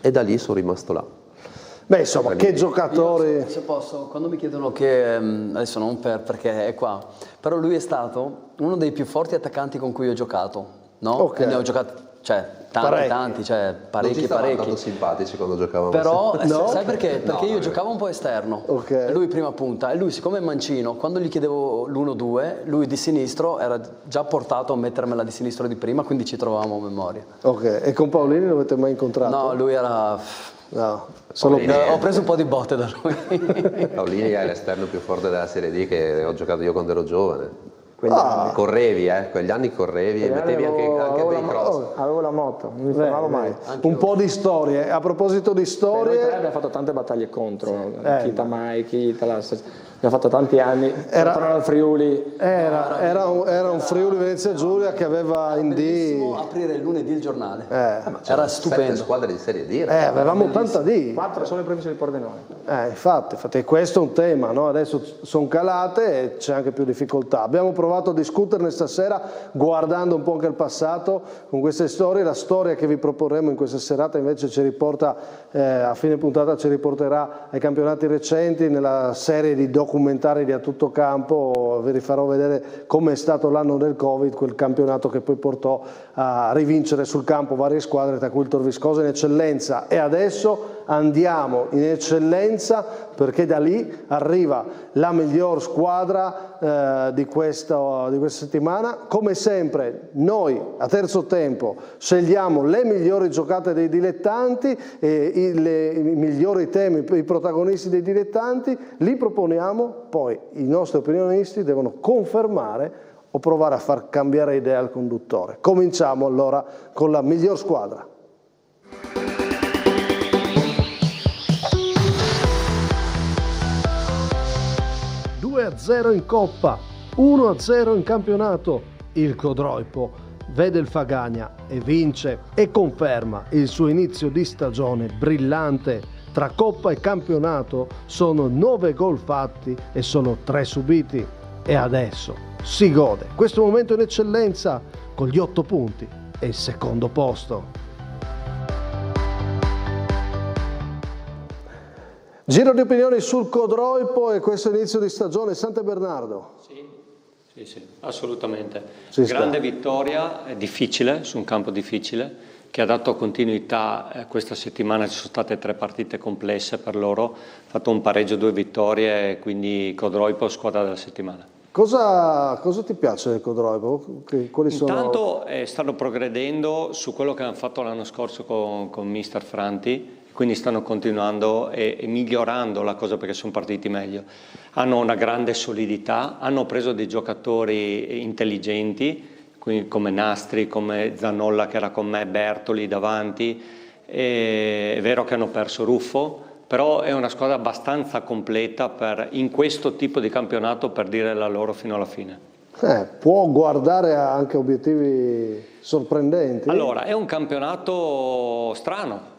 e da lì sono rimasto là. Beh, insomma, che giocatori... Io, se posso, quando mi chiedono che, adesso non perché è qua, però lui è stato uno dei più forti attaccanti con cui ho giocato, no? Okay. E ne ho giocato, parecchi, parecchi. Tanto simpatici quando giocavamo. Però, sai perché? Perché io giocavo un po' esterno, e lui prima punta, e lui siccome è mancino, quando gli chiedevo l'1-2, lui di sinistro era già portato a mettermela di sinistro di prima, quindi ci trovavamo a memoria. Ok, e con Paolini non avete mai incontrato? No, lui era... No, ho preso un po' di botte da lui. Paolini è l'esterno più forte della Serie D che ho giocato io quando ero giovane. Correvi, quegli anni correvi, mettevi anche dei cross. Avevo la moto, non mi fermavo mai. Un po' di storie, a proposito di storie... Noi 3 abbiamo fatto tante battaglie contro, Kita Mai, Kita, abbiamo fatto tanti anni, tornare al Friuli. Era un Friuli Venezia Giulia che aveva in D. Aprire il lunedì il giornale. Era stupendo. 7 squadre di Serie D. Avevamo 80 D. 4 sono le province di Pordenone. Infatti questo è un tema, no? Adesso sono calate e c'è anche più difficoltà. Abbiamo provato a discuterne stasera guardando un po' anche il passato con queste storie. La storia che vi proporremo in questa serata invece ci riporta, a fine puntata ci riporterà ai campionati recenti, nella serie di documentari di A Tutto Campo. Vi rifarò vedere come è stato l'anno del Covid, quel campionato che poi portò a rivincere sul campo varie squadre, tra cui il Tor Viscosa in eccellenza. E adesso andiamo in eccellenza perché da lì arriva la miglior squadra di questa settimana. Come sempre noi a terzo tempo scegliamo le migliori giocate dei dilettanti, i migliori temi, i protagonisti dei dilettanti, li proponiamo, poi i nostri opinionisti devono confermare o provare a far cambiare idea al conduttore. Cominciamo allora con la miglior squadra. 2-0 in Coppa, 1-0 in campionato. Il Codroipo vede il Fagagna e vince e conferma il suo inizio di stagione brillante. Tra Coppa e campionato sono 9 gol fatti e solo 3 subiti. E adesso si gode questo momento in eccellenza con gli 8 punti e il secondo posto. Giro di opinioni sul Codroipo e questo inizio di stagione. Sante Bernardo. Sì, assolutamente. Grande vittoria, difficile, su un campo difficile, che ha dato continuità. Questa settimana ci sono state 3 partite complesse per loro, ha fatto un pareggio, 2 vittorie, quindi Codroipo squadra della settimana. Cosa ti piace del Codroipo? Intanto stanno progredendo su quello che hanno fatto l'anno scorso con Mister Franti, quindi stanno continuando e migliorando la cosa perché sono partiti meglio. Hanno una grande solidità, hanno preso dei giocatori intelligenti, come Nastri, come Zanolla che era con me, Bertoli davanti. È vero che hanno perso Ruffo, però è una squadra abbastanza completa in questo tipo di campionato per dire la loro fino alla fine. Può guardare anche obiettivi sorprendenti? Allora, è un campionato strano.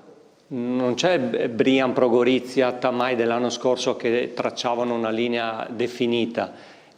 Non c'è Brian, Progorizia, Tamai dell'anno scorso che tracciavano una linea definita.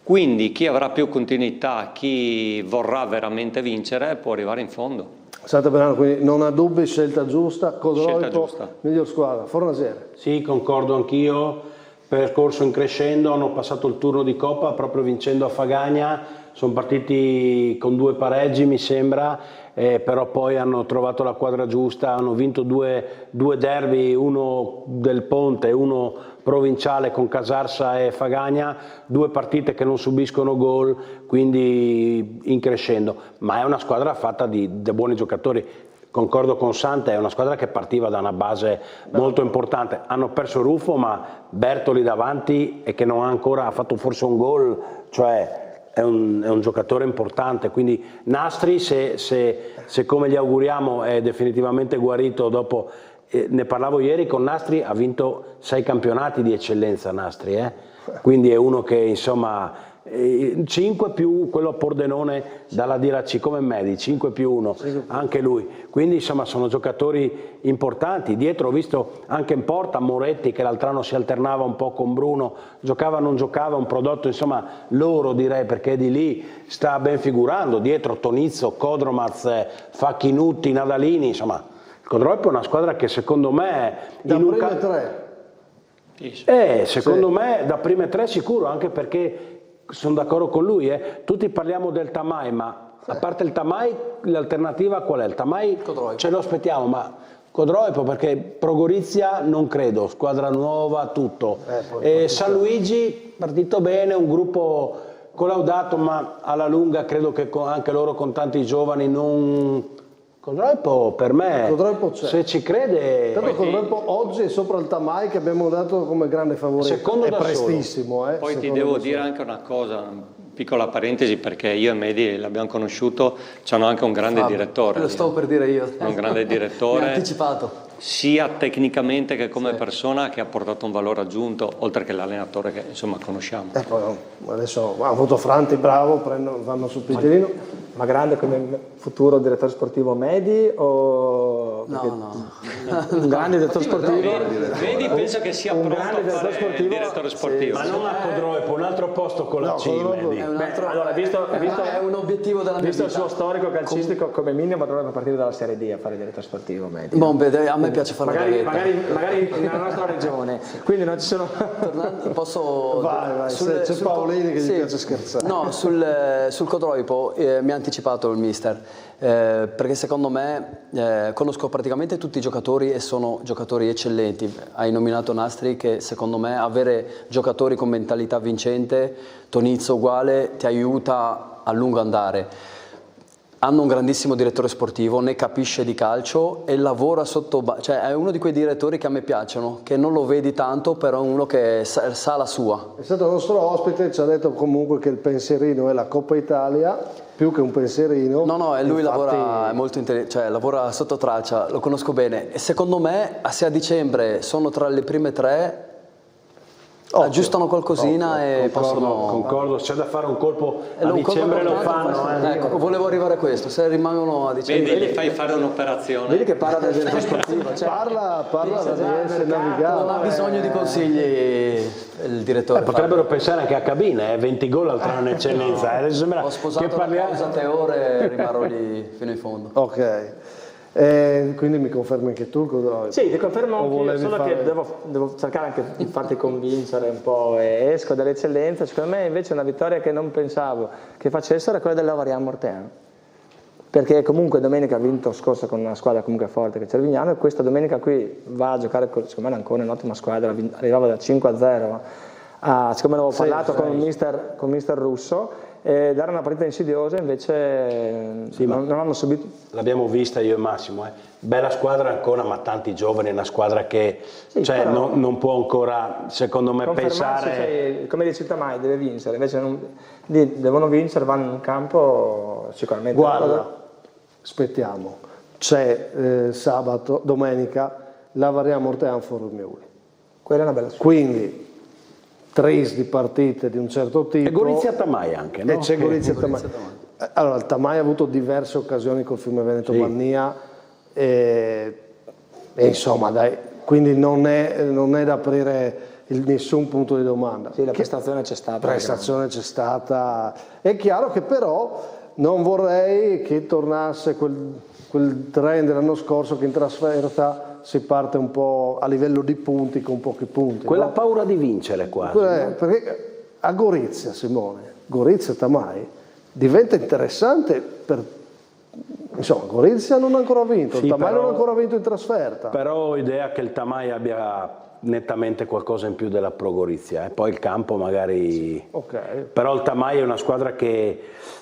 Quindi chi avrà più continuità, chi vorrà veramente vincere, può arrivare in fondo. Santa Bernardo, quindi non ha dubbi, scelta giusta, Codroipo, miglior squadra. Fornasiere. Sì, concordo anch'io, percorso in crescendo, hanno passato il turno di Coppa proprio vincendo a Fagagna, sono partiti con 2 pareggi mi sembra, però poi hanno trovato la quadra giusta, hanno vinto due derby, uno del Ponte e uno provinciale con Casarsa e Fagagna, 2 partite che non subiscono gol, quindi in crescendo, ma è una squadra fatta di buoni giocatori. Concordo con Sante, è una squadra che partiva da una base molto importante. Hanno perso Ruffo, ma Bertoli davanti e che non ha ancora fatto forse un gol, cioè è un giocatore importante. Quindi Nastri, se come gli auguriamo è definitivamente guarito dopo, ne parlavo ieri con Nastri, ha vinto 6 campionati di eccellenza Nastri, quindi è uno che insomma 5 più quello a Pordenone dalla Dira C come Medi, 5 più 1 anche lui, quindi insomma sono giocatori importanti. Dietro ho visto anche in porta Moretti che l'altro anno si alternava un po' con Bruno, giocava non giocava, un prodotto insomma loro direi, perché di lì sta ben figurando. Dietro Tonizzo, Codromaz, Facchinutti, Nadalini, insomma il Codroipo è una squadra che secondo me da prime 3 secondo me da prime 3 sicuro, anche perché sono d'accordo con lui, tutti parliamo del Tamai, ma a parte il Tamai l'alternativa qual è? Il Tamai ce lo aspettiamo, ma Codroipo, perché Progorizia non credo, squadra nuova, tutto. San Luigi partito bene, un gruppo collaudato, ma alla lunga credo che anche loro con tanti giovani non... Codroipo per me, se ci crede... Tanto Codroipo oggi è sopra il Tamai che abbiamo dato come grande favorito, secondo è prestissimo. Poi ti devo dire anche una cosa, piccola parentesi, perché io e Medi l'abbiamo conosciuto, c'hanno anche un grande direttore. Lo stavo per dire io. Un grande direttore. Mi ha anticipato. sia tecnicamente che come persona, che ha portato un valore aggiunto, oltre che l'allenatore che insomma conosciamo. Poi, adesso ha avuto Franti, bravo, vanno sul Pitilino. Ma grande come futuro direttore sportivo Medi o... No. Un grande direttore sportivo? Vedi, penso che sia pronto a fare il direttore sportivo. Ma non a Codroipo, un altro posto con la C. Allora, è un obiettivo della mia visto il vita. suo storico calcistico come minimo dovrebbe partire dalla Serie D a fare il direttore sportivo Medi. A me piace fare magari nella nostra regione, quindi non ci sono... Posso... Vai, c'è Paolini che gli piace scherzare. No, sul Codroipo mi ha anticipato il mister, perché secondo me conosco praticamente tutti i giocatori e sono giocatori eccellenti. Hai nominato Nastri, che secondo me avere giocatori con mentalità vincente, Tonizzo uguale, ti aiuta a lungo andare. Hanno un grandissimo direttore sportivo, ne capisce di calcio e lavora sotto... cioè è uno di quei direttori che a me piacciono, che non lo vedi tanto, però è uno che sa la sua. È stato il nostro ospite, ci ha detto comunque che il pensierino è la Coppa Italia, più che un pensierino. No, e lui lavora, è molto cioè lavora sotto traccia, lo conosco bene. E secondo me, se a dicembre sono tra le prime 3... aggiustano qualcosina e possono... Concordo, c'è da fare un colpo a dicembre, lo fanno. Ecco, volevo arrivare a questo, se rimangono a dicembre... Vedi, gli fai fare un'operazione. Vedi che parla del direttore sportivo. Cioè, parla di essere navigato. Non ha bisogno di consigli il direttore. Potrebbero pensare anche a cabina, 20 gol al trano eccellenza. Ho sposato la causa Teore e rimarrò lì fino in fondo. Ok. Quindi mi confermi anche tu? Sì, ti confermo anche io, solo che devo cercare anche di farti convincere un po', e esco dall'eccellenza. Secondo me invece una vittoria che non pensavo che facessero è quella dell'Avariano Morteano, perché comunque domenica ha vinto scorsa con una squadra comunque forte che è Cervignano, e questa domenica qui va a giocare secondo me ancora un'ottima squadra, arrivava da 5-0, siccome ne avevo parlato con mister Russo, e dare una partita insidiosa invece sì, non hanno subito. L'abbiamo vista io e Massimo, bella squadra ancora, ma tanti giovani, una squadra che sì, cioè, non può ancora secondo me pensare, come dice Tamai, deve vincere, invece devono vincere, vanno in campo sicuramente. Guarda, aspettiamo, c'è domenica l'Avariano Morteano Forum Miuli, quella è una bella squadra, quindi tris di partite di un certo tipo. E Gorizia Tamai anche, no? E c'è Gorizia Tamai. Allora, il Tamai ha avuto diverse occasioni col Fiume Veneto Bannia e insomma, dai, quindi non è da aprire nessun punto di domanda. Sì, la prestazione c'è stata. Prestazione c'è stata. È chiaro che però non vorrei che tornasse quel trend dell'anno scorso, che in trasferta si parte un po' a livello di punti con pochi punti. Quella paura di vincere quasi. Perché a Gorizia, Simone, Gorizia Tamai diventa interessante insomma, Gorizia non ha ancora vinto, il Tamai non ha ancora vinto in trasferta. Però ho idea che il Tamai abbia nettamente qualcosa in più della Pro Gorizia, poi il campo magari... Okay. Però il Tamai è una squadra che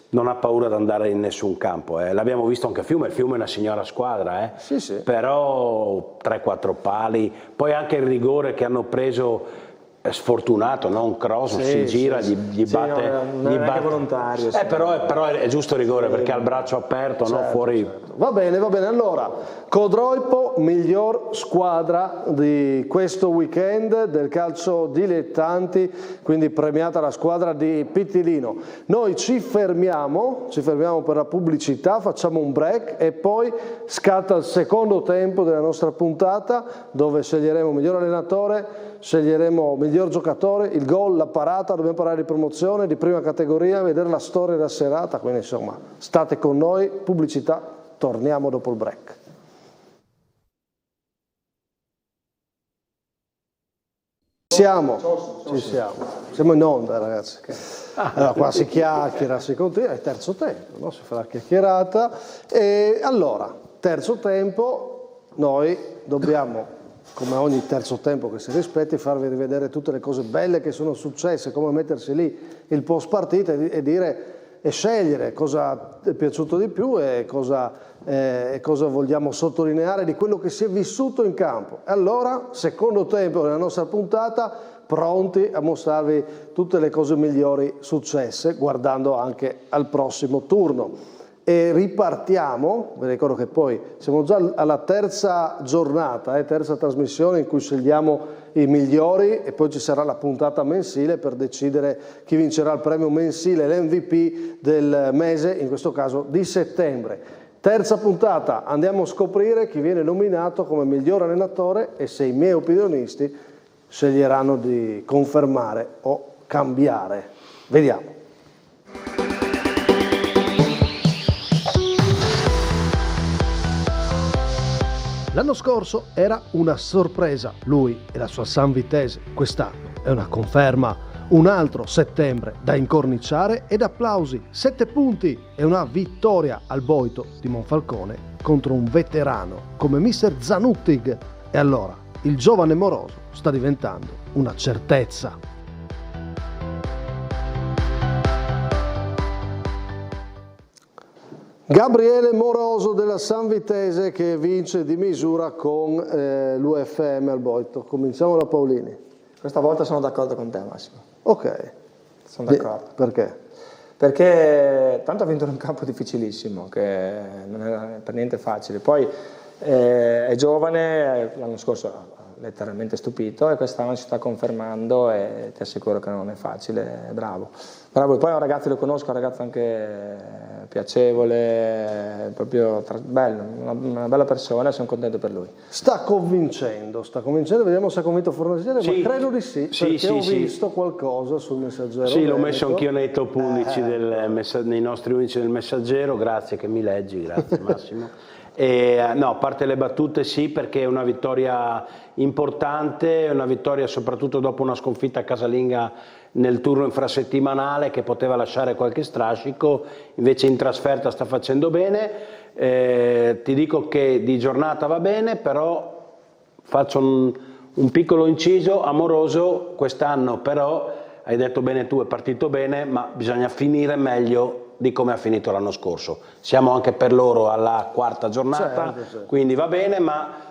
non ha paura di andare in nessun campo, l'abbiamo visto anche a Fiume, il Fiume è una signora squadra, sì, sì. Però 3-4 pali, poi anche il rigore che hanno preso è sfortunato, no? Un cross, si gira, gli batte, non è neanche volontario. Però è giusto rigore, perché ha il braccio aperto, certo, no? Fuori. Certo. Va bene, allora Codroipo miglior squadra di questo weekend del calcio dilettanti, quindi premiata la squadra di Pitilino. Noi ci fermiamo per la pubblicità, facciamo un break e poi scatta il secondo tempo della nostra puntata, dove sceglieremo miglior allenatore, sceglieremo miglior giocatore, il gol, la parata, dobbiamo parlare di promozione, di prima categoria, vedere la storia della serata, quindi insomma state con noi, pubblicità, torniamo dopo il break. Ci siamo in onda, ragazzi. Allora, qua si chiacchiera, si continua, è terzo tempo, no? Si fa la chiacchierata e allora, terzo tempo, noi dobbiamo, come ogni terzo tempo che si rispetti, farvi rivedere tutte le cose belle che sono successe, come mettersi lì il post partita e dire e scegliere cosa è piaciuto di più e cosa vogliamo sottolineare di quello che si è vissuto in campo. E allora, secondo tempo della nostra puntata, pronti a mostrarvi tutte le cose migliori successe, guardando anche al prossimo turno. e ripartiamo. Vi ricordo che poi siamo già alla terza giornata, terza trasmissione in cui scegliamo i migliori e poi ci sarà la puntata mensile per decidere chi vincerà il premio mensile, l'MVP del mese, in questo caso di settembre. Terza puntata, andiamo a scoprire chi viene nominato come miglior allenatore e se i miei opinionisti sceglieranno di confermare o cambiare. Vediamo. L'anno scorso era una sorpresa, lui e la sua San Vitese. Quest'anno è una conferma, un altro settembre da incorniciare ed applausi, 7 punti e una vittoria al Boito di Monfalcone contro un veterano come Mister Zanuttig. E allora il giovane moroso sta diventando una certezza. Gabriele Moroso della San Vitese che vince di misura con l'UFM al Boito. Cominciamo da Paolini. Questa volta sono d'accordo con te, Massimo. Ok. Sono d'accordo. Perché? Perché tanto ha vinto in un campo difficilissimo, che non era per niente facile. Poi è giovane, l'anno scorso ha letteralmente stupito e quest'anno si sta confermando e ti assicuro che non è facile, è bravo. Poi è un ragazzo, lo conosco, è un ragazzo anche piacevole, proprio bello, una bella persona e sono contento per lui. Sta convincendo, vediamo se ha convinto Fornaciari, ma credo di sì, perché ho visto qualcosa sul Messaggero. Sì, l'ho messo anch'io nei top 11 nei nostri 11 del Messaggero, grazie che mi leggi, grazie Massimo. No, a parte le battute sì, perché è una vittoria importante, una vittoria soprattutto dopo una sconfitta casalinga nel turno infrasettimanale che poteva lasciare qualche strascico, invece in trasferta sta facendo bene. Ti dico che di giornata va bene, però faccio un piccolo inciso amoroso quest'anno, però hai detto bene tu, è partito bene, ma bisogna finire meglio di come ha finito l'anno scorso. Siamo anche per loro alla quarta giornata, certo. Quindi va bene, ma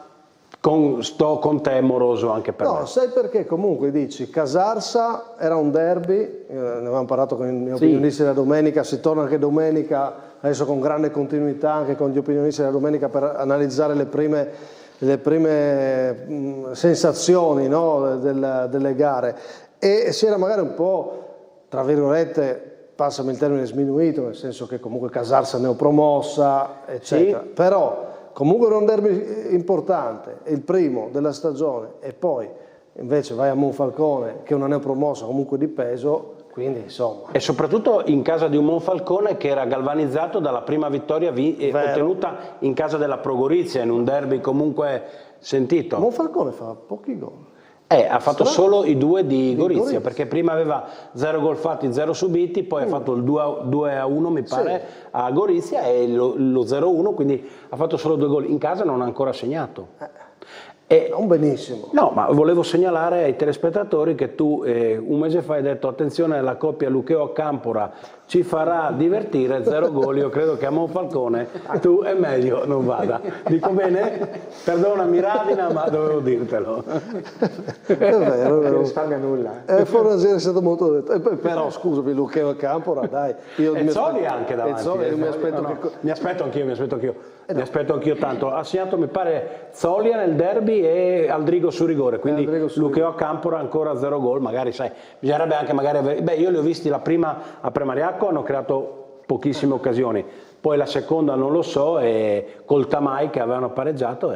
sto con te Moroso anche per me. No, sai perché comunque dici, Casarsa era un derby, ne avevamo parlato con i miei opinionisti la domenica, si torna anche domenica, adesso con grande continuità anche con gli opinionisti della domenica per analizzare le prime sensazioni, no, delle gare, e si era magari un po', tra virgolette, passami il termine, sminuito, nel senso che comunque Casarsa neopromossa, eccetera. Sì. Però comunque era un derby importante, il primo della stagione, e poi invece vai a Monfalcone che è una neopromossa comunque di peso, quindi insomma. E soprattutto in casa di un Monfalcone che era galvanizzato dalla prima vittoria ottenuta in casa della Pro Gorizia, in un derby comunque sentito. Monfalcone fa pochi gol. Ha fatto solo i 2 di Gorizia, perché prima aveva 0 gol fatti, 0 subiti, poi ha fatto il 2-1 mi pare a Gorizia e lo 0-1, quindi ha fatto solo 2 gol. In casa non ha ancora segnato. Non benissimo. No, ma volevo segnalare ai telespettatori che tu un mese fa hai detto attenzione alla coppia Lucheo Campora ci farà divertire, 0 gol, io credo che a Monfalcone tu è meglio non vada. Dico bene? Perdonami Radina, ma dovevo dirtelo. È vero, non risparmia nulla. Fornaciari è stato molto detto. Però scusami, Lucheo Campora, dai. E Zoli anche davanti. Mi aspetto anch'io tanto. Ha segnato mi pare Zolia nel derby e Aldrigo su rigore, quindi Lucheo Campora ancora 0 gol, magari sai, bisognerebbe anche magari io li ho visti la prima a Premariacco, hanno creato pochissime occasioni, poi la seconda non lo so, e col Tamai che avevano pareggiato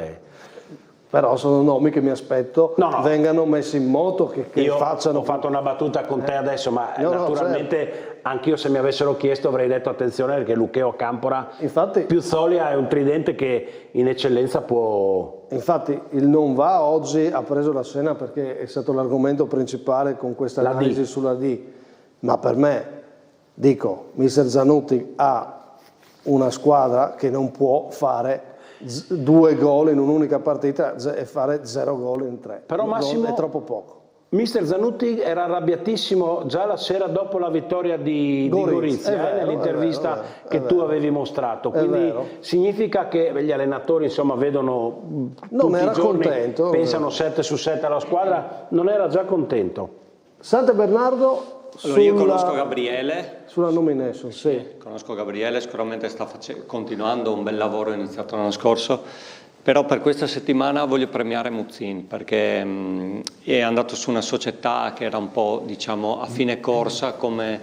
Però sono nomi che mi aspetto vengano messi in moto, che io facciano. Ho fatto una battuta con te adesso, ma naturalmente anch'io se mi avessero chiesto avrei detto attenzione perché Lucheo Campora, infatti, più Zolia è un tridente che in eccellenza può. Infatti il non va oggi ha preso la scena perché è stato l'argomento principale con questa analisi sulla D, ma per me, dico, Mister Zanuttig ha una squadra che non può fare 2 gol in un'unica partita e fare 0 gol in 3. Però Massimo, è troppo poco. Mister Zanuttig era arrabbiatissimo già la sera dopo la vittoria di Gorizia, nell'intervista che tu avevi mostrato, quindi significa che gli allenatori insomma vedono non tutti era i giorni, contento, pensano 7 su 7 alla squadra, non era già contento. Sant'Bernardo Allora, io conosco Gabriele. Sulla nomination, sì. Conosco Gabriele, sicuramente sta continuando un bel lavoro iniziato l'anno scorso, però per questa settimana voglio premiare Muzzin perché è andato su una società che era un po', diciamo, a fine corsa come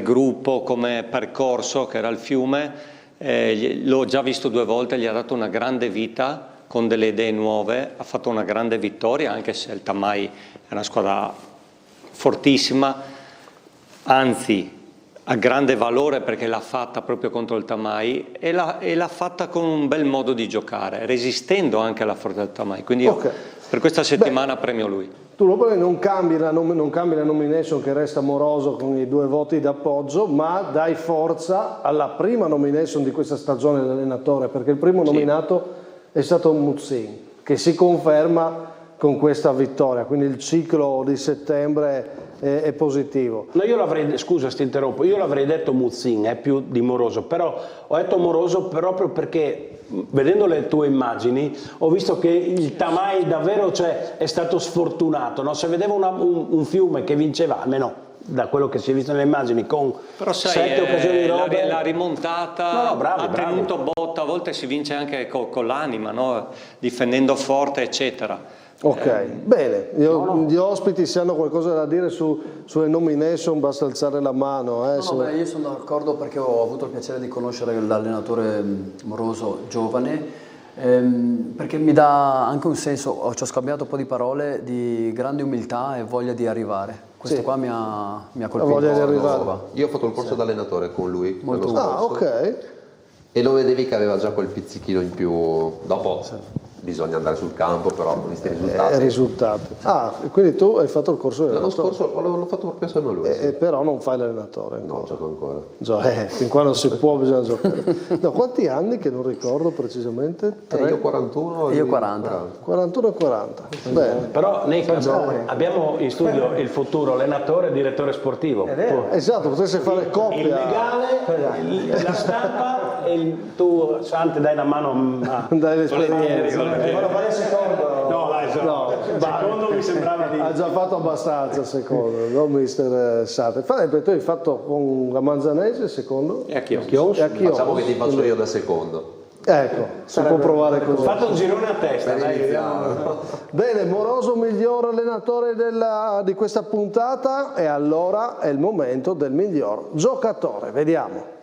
gruppo, come percorso, che era il Fiume. L'ho già visto 2 volte, gli ha dato una grande vita con delle idee nuove, ha fatto una grande vittoria, anche se il Tamai è una squadra fortissima, anzi ha grande valore perché l'ha fatta proprio contro il Tamai e l'ha fatta con un bel modo di giocare, resistendo anche alla forza del Tamai. Quindi io per questa settimana premio lui. Tu non cambi la nomination che resta Moroso con i 2 voti d'appoggio, ma dai forza alla prima nomination di questa stagione dell'allenatore, perché il primo nominato è stato Muzzin, che si conferma con questa vittoria, quindi il ciclo di settembre è positivo. No, io l'avrei, scusa se ti interrompo, io l'avrei detto Muzzin, più di Moroso, però ho detto Moroso proprio perché vedendo le tue immagini ho visto che il Tamai davvero, cioè, è stato sfortunato, no? Se vedevo un Fiume che vinceva, almeno da quello che si è visto nelle immagini, con 7 occasioni di robe, la rimontata, bravi. Tenuto botta, a volte si vince anche con l'anima, no? Difendendo forte, eccetera. Ok, bene, gli ospiti se hanno qualcosa da dire sulle nomination basta alzare la mano. Io sono d'accordo perché ho avuto il piacere di conoscere l'allenatore Moroso giovane, perché mi dà anche un senso, ci ho scambiato un po' di parole, di grande umiltà e voglia di arrivare. Questo qua mi ha colpito. Voglia di arrivare. Io ho fatto il corso d'allenatore con lui. Molto ok. E lo vedevi che aveva già quel pizzichino in più. Dopo bisogna andare sul campo, però con questi risultati. Quindi tu hai fatto il corso d'allenatore? L'anno scorso l'ho fatto proprio assieme a lui. Però non fai l'allenatore? No, gioco ancora. Fin qua non si può, bisogna giocare. No, quanti anni che non ricordo precisamente? Io 41 io 40. 41 e 40. Bene. Però abbiamo in studio il futuro allenatore e direttore sportivo. Esatto, potreste fare coppia. Il legale, la stampa e tu, Sante, dai la mano dai l'esperienza. Fare secondo? No, dai, secondo mi sembrava di... Ha già fatto abbastanza secondo, no, mister Sante? Tu hai fatto con la Manzanese secondo? E a Chions. Facciamo che ti faccio io da secondo. Ecco, si può provare così. Fatto un girone a testa, dai. Bene, Moroso miglior allenatore di questa puntata e allora è il momento del miglior giocatore. Vediamo.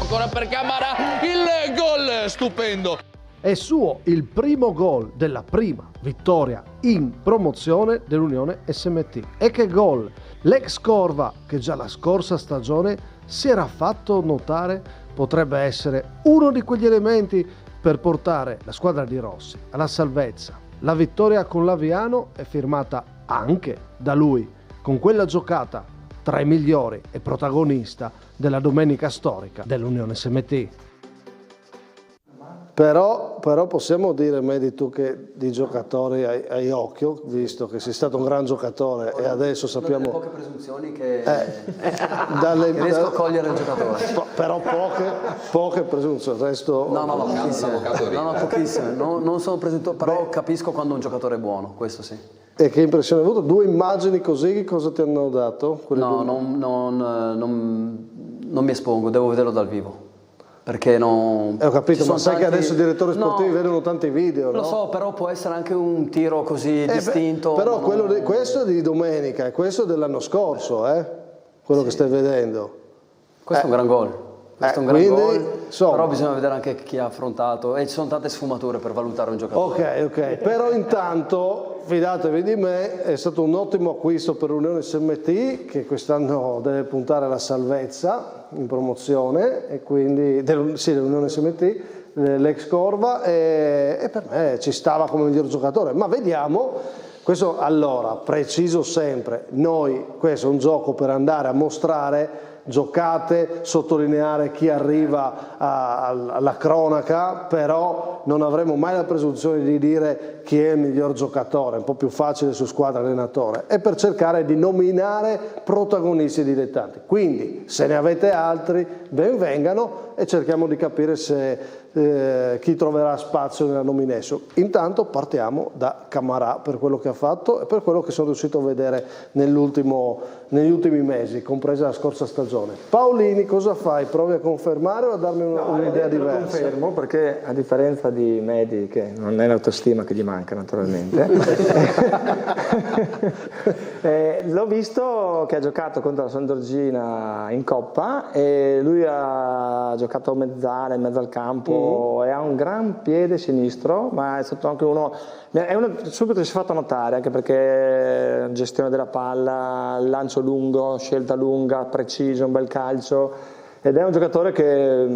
Ancora per Camara, il gol stupendo. È suo il primo gol della prima vittoria in promozione dell'Unione SMT. E che gol! L'ex Corva, che già la scorsa stagione si era fatto notare, potrebbe essere uno di quegli elementi per portare la squadra di Rossi alla salvezza. La vittoria con l'Aviano è firmata anche da lui, con quella giocata tra i migliori e protagonista della domenica storica dell'Unione SMT. Però possiamo dire, Medi, tu che di giocatori hai occhio, visto che sei stato un gran giocatore e adesso sappiamo... poche presunzioni che riesco a cogliere il giocatore. Però poche presunzioni, il resto... No, pochissime. Non sono presunto, però capisco quando un giocatore è buono, questo sì. E che impressione hai avuto? 2 immagini così, cosa ti hanno dato? Non mi espongo, devo vederlo dal vivo. Perché non... Ho capito, ma sai che adesso i direttori sportivi vedono tanti video, no? Lo so, però può essere anche un tiro così distinto. Però questo è di domenica e questo è dell'anno scorso, quello che stai vedendo. Questo è un gran gol. Questo è un gran gol, però bisogna vedere anche chi ha affrontato e ci sono tante sfumature per valutare un giocatore. Ok, però intanto fidatevi di me, è stato un ottimo acquisto per l'Unione SMT che quest'anno deve puntare alla salvezza in promozione e quindi dell'Unione SMT, l'ex Corva e per me ci stava come miglior giocatore, ma vediamo. Questo allora, preciso sempre, questo è un gioco per andare a mostrare giocate, sottolineare chi arriva alla cronaca, però non avremo mai la presunzione di dire chi è il miglior giocatore, è un po' più facile su squadra allenatore, è per cercare di nominare protagonisti dilettanti. Quindi se ne avete altri ben vengano, e cerchiamo di capire se chi troverà spazio nella nomination. Intanto partiamo da Camarà per quello che ha fatto e per quello che sono riuscito a vedere negli ultimi mesi, compresa la scorsa stagione. Paolini, cosa fai? Provi a confermare o a darmi un'idea diversa? Confermo, perché a differenza di Medi, che non è l'autostima che gli manca naturalmente, l'ho visto che ha giocato contro la San Giorgina in Coppa e lui ha giocato mezzala, in mezzo al campo e ha un gran piede sinistro, ma è stato anche uno subito si è fatto notare, anche perché gestione della palla, lancio lungo, scelta lunga, preciso, un bel calcio, ed è un giocatore che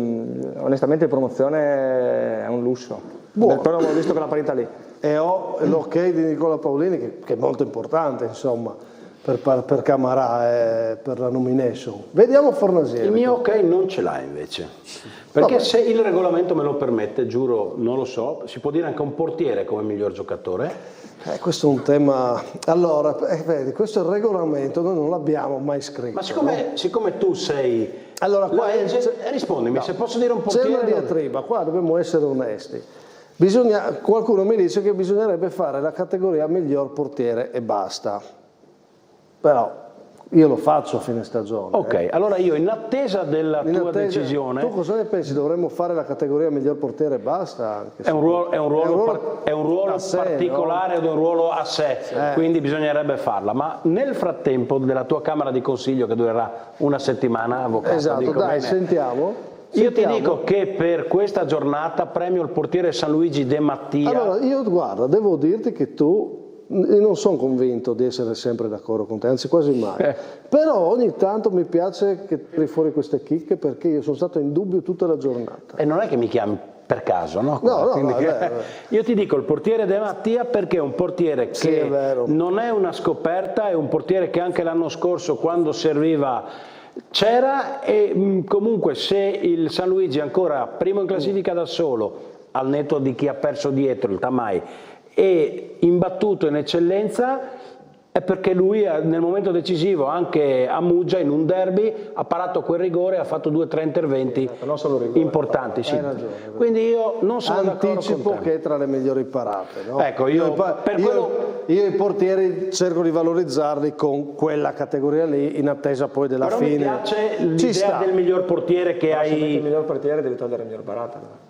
onestamente in promozione è un lusso. Però l'ho visto quella partita lì. E ho l'ok di Nicola Paolini che è molto importante, insomma, per Camarà e per la nomination. Vediamo Fornasieri. Il mio ok non ce l'ha invece, perché se il regolamento me lo permette, giuro, non lo so, si può dire anche un portiere come miglior giocatore? Questo è un tema. Allora, vedi, questo è il regolamento, noi non l'abbiamo mai scritto. Ma siccome tu sei... Allora, rispondimi, no, se posso dire un portiere... C'è una diatriba, qua dobbiamo essere onesti. Qualcuno mi dice che bisognerebbe fare la categoria miglior portiere e basta. Però io lo faccio a fine stagione. Ok, allora io in attesa della tua decisione... Tu cosa ne pensi? Dovremmo fare la categoria miglior portiere e basta? Anche è un ruolo particolare, no? È un ruolo a sé, quindi bisognerebbe farla. Ma nel frattempo della tua Camera di Consiglio, che durerà una settimana, avvocato... Esatto, dai, sentiamo. Io ti dico che per questa giornata premio il portiere San Luigi De Mattia. Allora, io guarda, devo dirti che io non sono convinto di essere sempre d'accordo con te, anzi quasi mai, però ogni tanto mi piace che tiri fuori queste chicche, perché io sono stato in dubbio tutta la giornata. E non è che mi chiami per caso, no? No, io ti dico il portiere De Mattia perché è un portiere che non è una scoperta, è un portiere che anche l'anno scorso, quando serviva, c'era, e comunque se il San Luigi è ancora primo in classifica da solo, al netto di chi ha perso dietro, il Tamai, e imbattuto in eccellenza, è perché lui nel momento decisivo, anche a Muggia in un derby, ha parato quel rigore e ha fatto 2 o 3 interventi importanti. Sì. Quindi io non sono d'accordo con te. Anticipo che è tra le migliori parate, no? Ecco, io i portieri cerco di valorizzarli con quella categoria lì, in attesa poi della Però fine. Mi piace l'idea del miglior portiere che hai. Il miglior portiere devi togliere la miglior parata.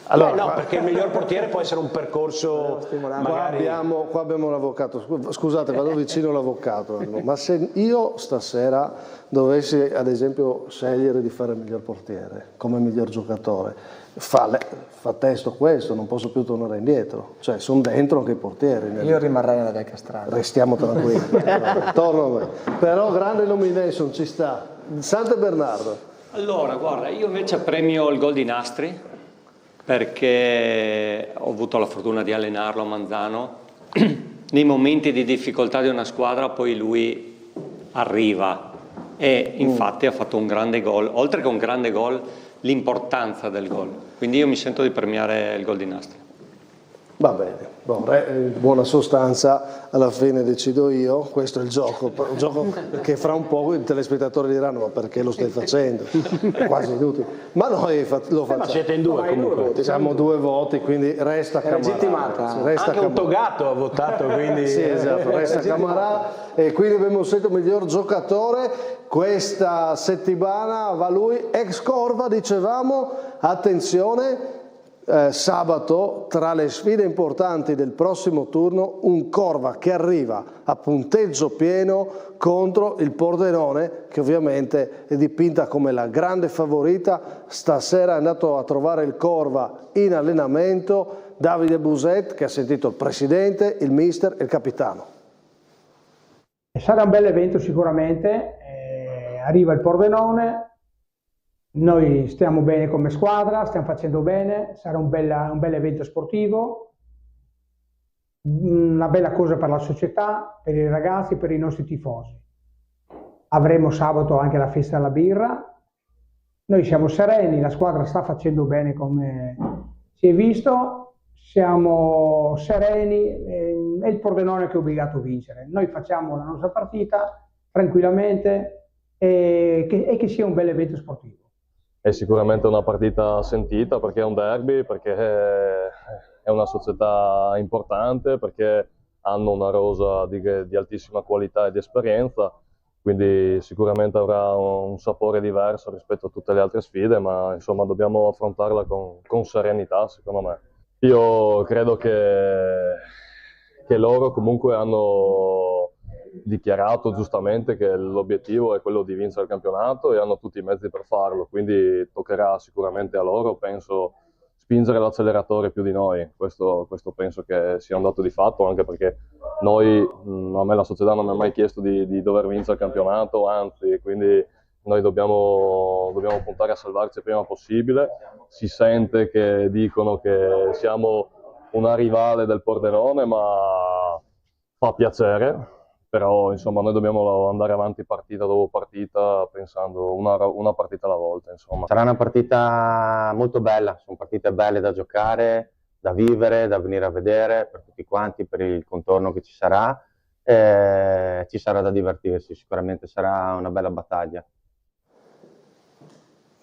Allora, no, perché il miglior portiere può essere un percorso magari... Qua abbiamo l'avvocato, scusate, vado vicino all'avvocato, ma se io stasera dovessi ad esempio scegliere di fare il miglior portiere come miglior giocatore, fa testo questo, non posso più tornare indietro, cioè sono dentro anche i portieri. Io rimarrei nella vecchia strada. Restiamo tranquilli, torno a me. Però grande nomination ci sta. Sante Bernardo. Allora, guarda, io invece premio il gol di Nastri, perché ho avuto la fortuna di allenarlo a Manzano. Nei momenti di difficoltà di una squadra poi lui arriva e infatti ha fatto un grande gol, oltre che un grande gol, l'importanza del gol. Quindi io mi sento di premiare il gol di Nastri. Va bene, buona sostanza, alla fine decido io, questo è il gioco, un gioco che fra un po' i telespettatori diranno ma perché lo stai facendo? È quasi inutile, ma noi lo facciamo. Ma siete in due comunque. Siamo 2 voti, quindi resta Camarà. Anche un Togato ha votato, quindi... Sì, esatto, resta Camarà e quindi abbiamo scelto il miglior giocatore. Questa settimana va lui, ex Corva, dicevamo, attenzione. Sabato, tra le sfide importanti del prossimo turno, un Corva che arriva a punteggio pieno contro il Pordenone, che ovviamente è dipinta come la grande favorita. Stasera è andato a trovare il Corva in allenamento Davide Buset, che ha sentito il presidente, il mister e il capitano. Sarà un bel evento sicuramente, arriva il Pordenone. Noi stiamo bene come squadra, stiamo facendo bene, sarà un bel evento sportivo, una bella cosa per la società, per i ragazzi, per i nostri tifosi. Avremo sabato anche la festa della birra, noi siamo sereni, la squadra sta facendo bene come si è visto, siamo sereni, è il Pordenone che è obbligato a vincere. Noi facciamo la nostra partita tranquillamente e che sia un bel evento sportivo. è sicuramente una partita sentita perché è un derby, perché è una società importante, perché hanno una rosa di altissima qualità e di esperienza, quindi sicuramente avrà un sapore diverso rispetto a tutte le altre sfide, ma insomma dobbiamo affrontarla con serenità, secondo me. Io credo che loro comunque hanno dichiarato giustamente che l'obiettivo è quello di vincere il campionato e hanno tutti i mezzi per farlo, quindi toccherà sicuramente a loro, penso, spingere l'acceleratore più di noi. Questo penso che sia un dato di fatto, anche perché a me la società non mi ha mai chiesto di dover vincere il campionato, anzi, quindi noi dobbiamo puntare a salvarci il prima possibile. Si sente che dicono che siamo una rivale del Pordenone, ma fa piacere. Però insomma noi dobbiamo andare avanti partita dopo partita, pensando una partita alla volta. Insomma. Sarà una partita molto bella, sono partite belle da giocare, da vivere, da venire a vedere per tutti quanti, per il contorno che ci sarà da divertirsi, sicuramente sarà una bella battaglia.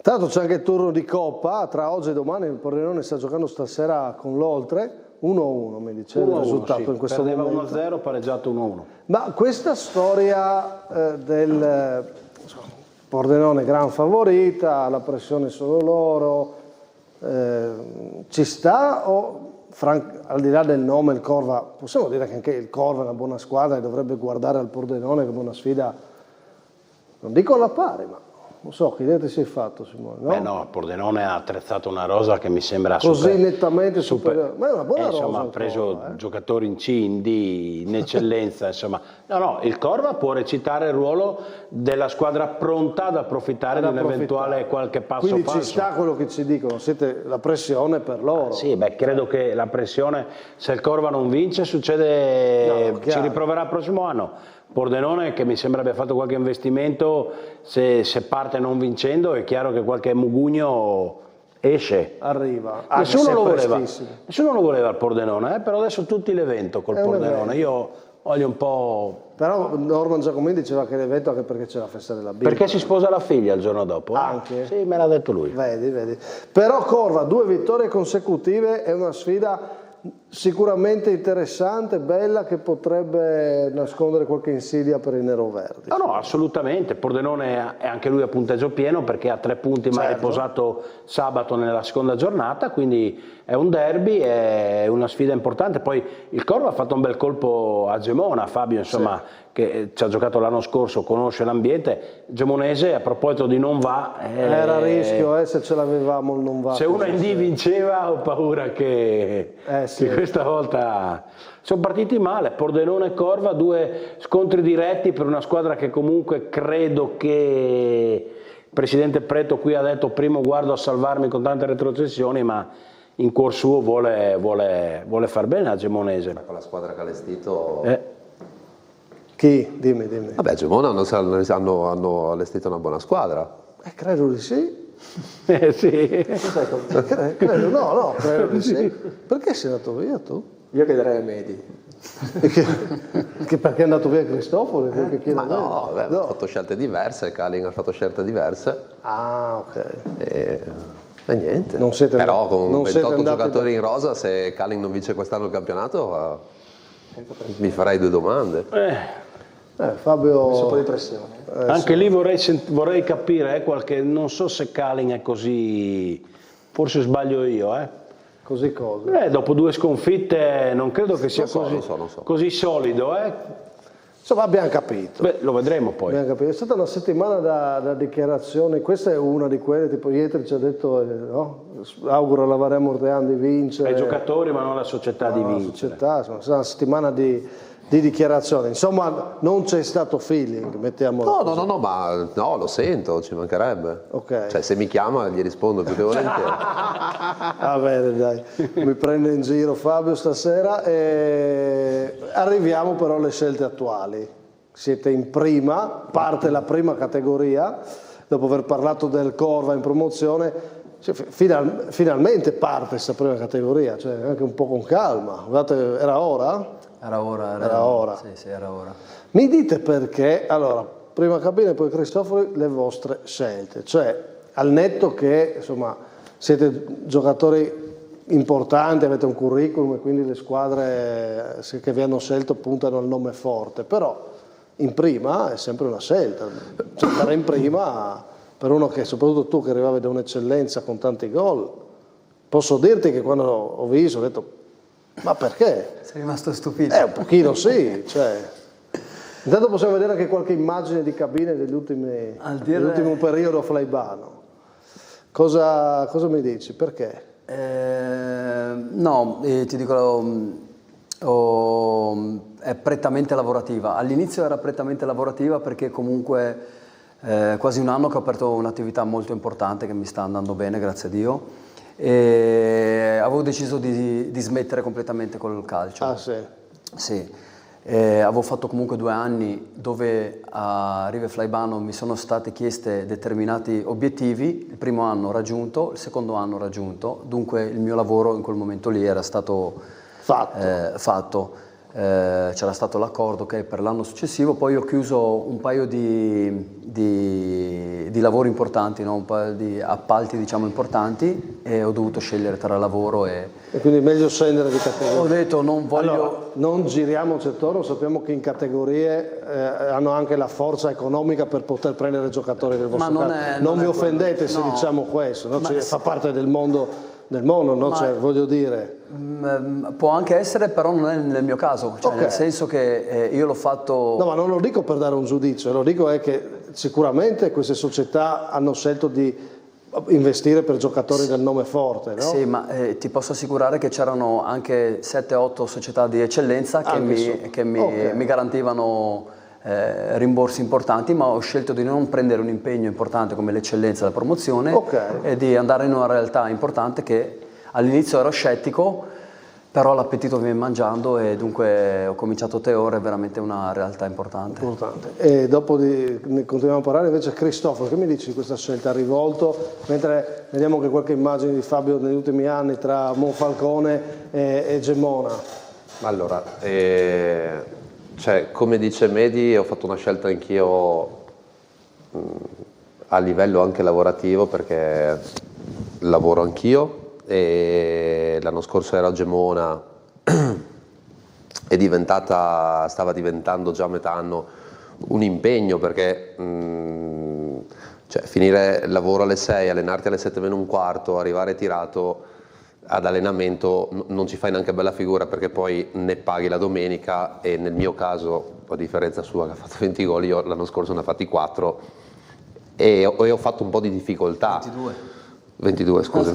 Tanto c'è anche il turno di Coppa, tra oggi e domani il Pordenone sta giocando stasera con l'Oltre, 1-1 mi dice il risultato, sì, in questo perdeva momento. 1-0, pareggiato 1-1. Ma questa storia del Pordenone gran favorita, la pressione solo loro, ci sta o al di là del nome il Corva, possiamo dire che anche il Corva è una buona squadra e dovrebbe guardare al Pordenone come una sfida, non dico alla pari, ma non so, che idea ti sei fatto, Simone? No? Beh no, Pordenone ha attrezzato una rosa che mi sembra così nettamente superiore. Ma è una buona rosa. Insomma, ha preso giocatori in C, in D, in eccellenza, insomma. No, il Corva può recitare il ruolo della squadra pronta ad approfittare di un eventuale qualche passo Quindi falso. Ci sta quello che ci dicono, siete la pressione per loro. Sì, beh, credo che la pressione, se il Corva non vince, succede, ci riproverà il prossimo anno. Pordenone, che mi sembra abbia fatto qualche investimento, se parte non vincendo è chiaro che qualche mugugno esce. Arriva. Nessuno lo voleva il Pordenone, però adesso tutti l'evento col Pordenone. Io voglio un po'... Però Norman Giacomini diceva che l'evento anche perché c'è la festa della Bibbia. Perché si sposa la figlia il giorno dopo. Anche? Sì, me l'ha detto lui. Vedi. Però Corva, 2 vittorie consecutive, è una sfida sicuramente interessante, bella, che potrebbe nascondere qualche insidia per i neroverdi. No, assolutamente. Pordenone è anche lui a punteggio pieno perché ha 3 punti, ma è riposato sabato nella seconda giornata, quindi è un derby, è una sfida importante. Poi il Corva ha fatto un bel colpo a Gemona, Fabio, insomma, che ci ha giocato l'anno scorso, conosce l'ambiente. Gemonese, a proposito di non va... Era a rischio, se ce l'avevamo il non va. Se uno in D vinceva, ho paura che questa volta... Sono partiti male, Pordenone e Corva, 2 scontri diretti per una squadra che comunque credo che il presidente Preto qui ha detto primo guardo a salvarmi con tante retrocessioni, ma in cuor suo vuole far bene a Gemonese. Ma con la squadra che ha allestito... Chi? Dimmi. Vabbè, Gemona hanno allestito una buona squadra. Credo di sì. Sì. Credo di sì. Perché sei andato via tu? Io chiederei ai Medi. Perché è andato via Cristoforo? Ma no, ha fatto scelte diverse, Kalin ha fatto scelte diverse. Ah, ok. E niente. Però con 28 giocatori in rosa, se Kalin non vince quest'anno il campionato, mi farei 2 domande. Fabio... Un po' di pressione. Anche lì vorrei capire non so se Kalin è così, forse sbaglio io, Così cosa? Dopo 2 sconfitte non credo che sia così solido, Insomma, abbiamo capito. Beh, lo vedremo poi. È stata una settimana da dichiarazioni, questa è una di quelle, tipo Ietri ci ha detto, auguro alla Varè Mortean di vincere. Ai giocatori, ma non alla società di vincere. È stata una settimana di dichiarazioni, insomma non c'è stato feeling, mettiamolo così. No, lo sento, ci mancherebbe. Okay. Cioè se mi chiama gli rispondo più che volentieri. Va bene, dai, mi prende in giro Fabio stasera. Arriviamo però alle scelte attuali. Siete in prima, parte la prima categoria, dopo aver parlato del Corva in promozione, finalmente parte questa prima categoria, cioè anche un po' con calma. Guardate, era ora? Era ora. Sì, era ora. Mi dite perché, allora, prima Cabina e poi Cristofori, le vostre scelte, cioè al netto che insomma siete giocatori importanti, avete un curriculum e quindi le squadre che vi hanno scelto puntano al nome forte, però in prima è sempre una scelta, cioè, stare in prima per uno che, soprattutto tu che arrivavi da un'eccellenza con tanti gol, posso dirti che quando ho visto ho detto ma perché? Sei rimasto stupito? Un pochino sì, cioè. Intanto possiamo vedere anche qualche immagine di cabine dell'ultimo periodo a Flaibano. Cosa mi dici? Perché? Ti dico, è prettamente lavorativa. All'inizio era prettamente lavorativa perché comunque quasi un anno che ho aperto un'attività molto importante che mi sta andando bene, grazie a Dio, e avevo deciso di smettere completamente col calcio. Ah sì? Sì. Avevo fatto comunque 2 anni dove a Rive Flaibano mi sono state chieste determinati obiettivi, il primo anno raggiunto, il secondo anno raggiunto, dunque il mio lavoro in quel momento lì era stato fatto. C'era stato l'accordo che per l'anno successivo, poi ho chiuso un paio di lavori importanti, no? Un paio di appalti diciamo importanti, e ho dovuto scegliere tra lavoro e quindi meglio scendere di categoria. Ho detto non voglio... Allora, non giriamoci attorno, sappiamo che in categorie hanno anche la forza economica per poter prendere giocatori del vostro calcio. Non vi offendete se diciamo questo, no? Fa parte del mondo, no? Cioè, voglio dire... Può anche essere, però non è nel mio caso, cioè, nel senso che io l'ho fatto... No, ma non lo dico per dare un giudizio, lo dico è che sicuramente queste società hanno scelto di investire per giocatori del nome forte, no? Sì, ma ti posso assicurare che c'erano anche 7-8 società di eccellenza che mi garantivano rimborsi importanti, ma ho scelto di non prendere un impegno importante come l'eccellenza e la promozione e di andare in una realtà importante che all'inizio ero scettico, però l'appetito mi viene mangiando e dunque ho cominciato Teor, è veramente una realtà importante. E dopo ne continuiamo a parlare invece Cristoforo, che mi dici di questa scelta Rivolto, mentre vediamo che qualche immagine di Fabio negli ultimi anni tra Monfalcone e Gemona? Allora, cioè, come dice Medi, ho fatto una scelta anch'io a livello anche lavorativo, perché lavoro anch'io e l'anno scorso ero a Gemona e stava diventando già a metà anno un impegno, perché cioè, finire il lavoro alle 6, allenarti alle 7:15, arrivare tirato ad allenamento, non ci fai neanche bella figura, perché poi ne paghi la domenica, e nel mio caso, a differenza sua che ha fatto 20 gol, io l'anno scorso ne ho fatti 4 e ho fatto un po' di difficoltà. 22, scusa.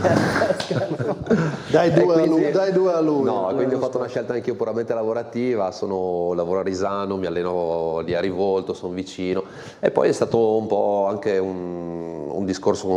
Dai due a lui. No, quindi ho fatto una scelta anche io puramente lavorativa, lavoro a Risano, mi alleno lì a Rivolto, sono vicino, e poi è stato un po' anche un discorso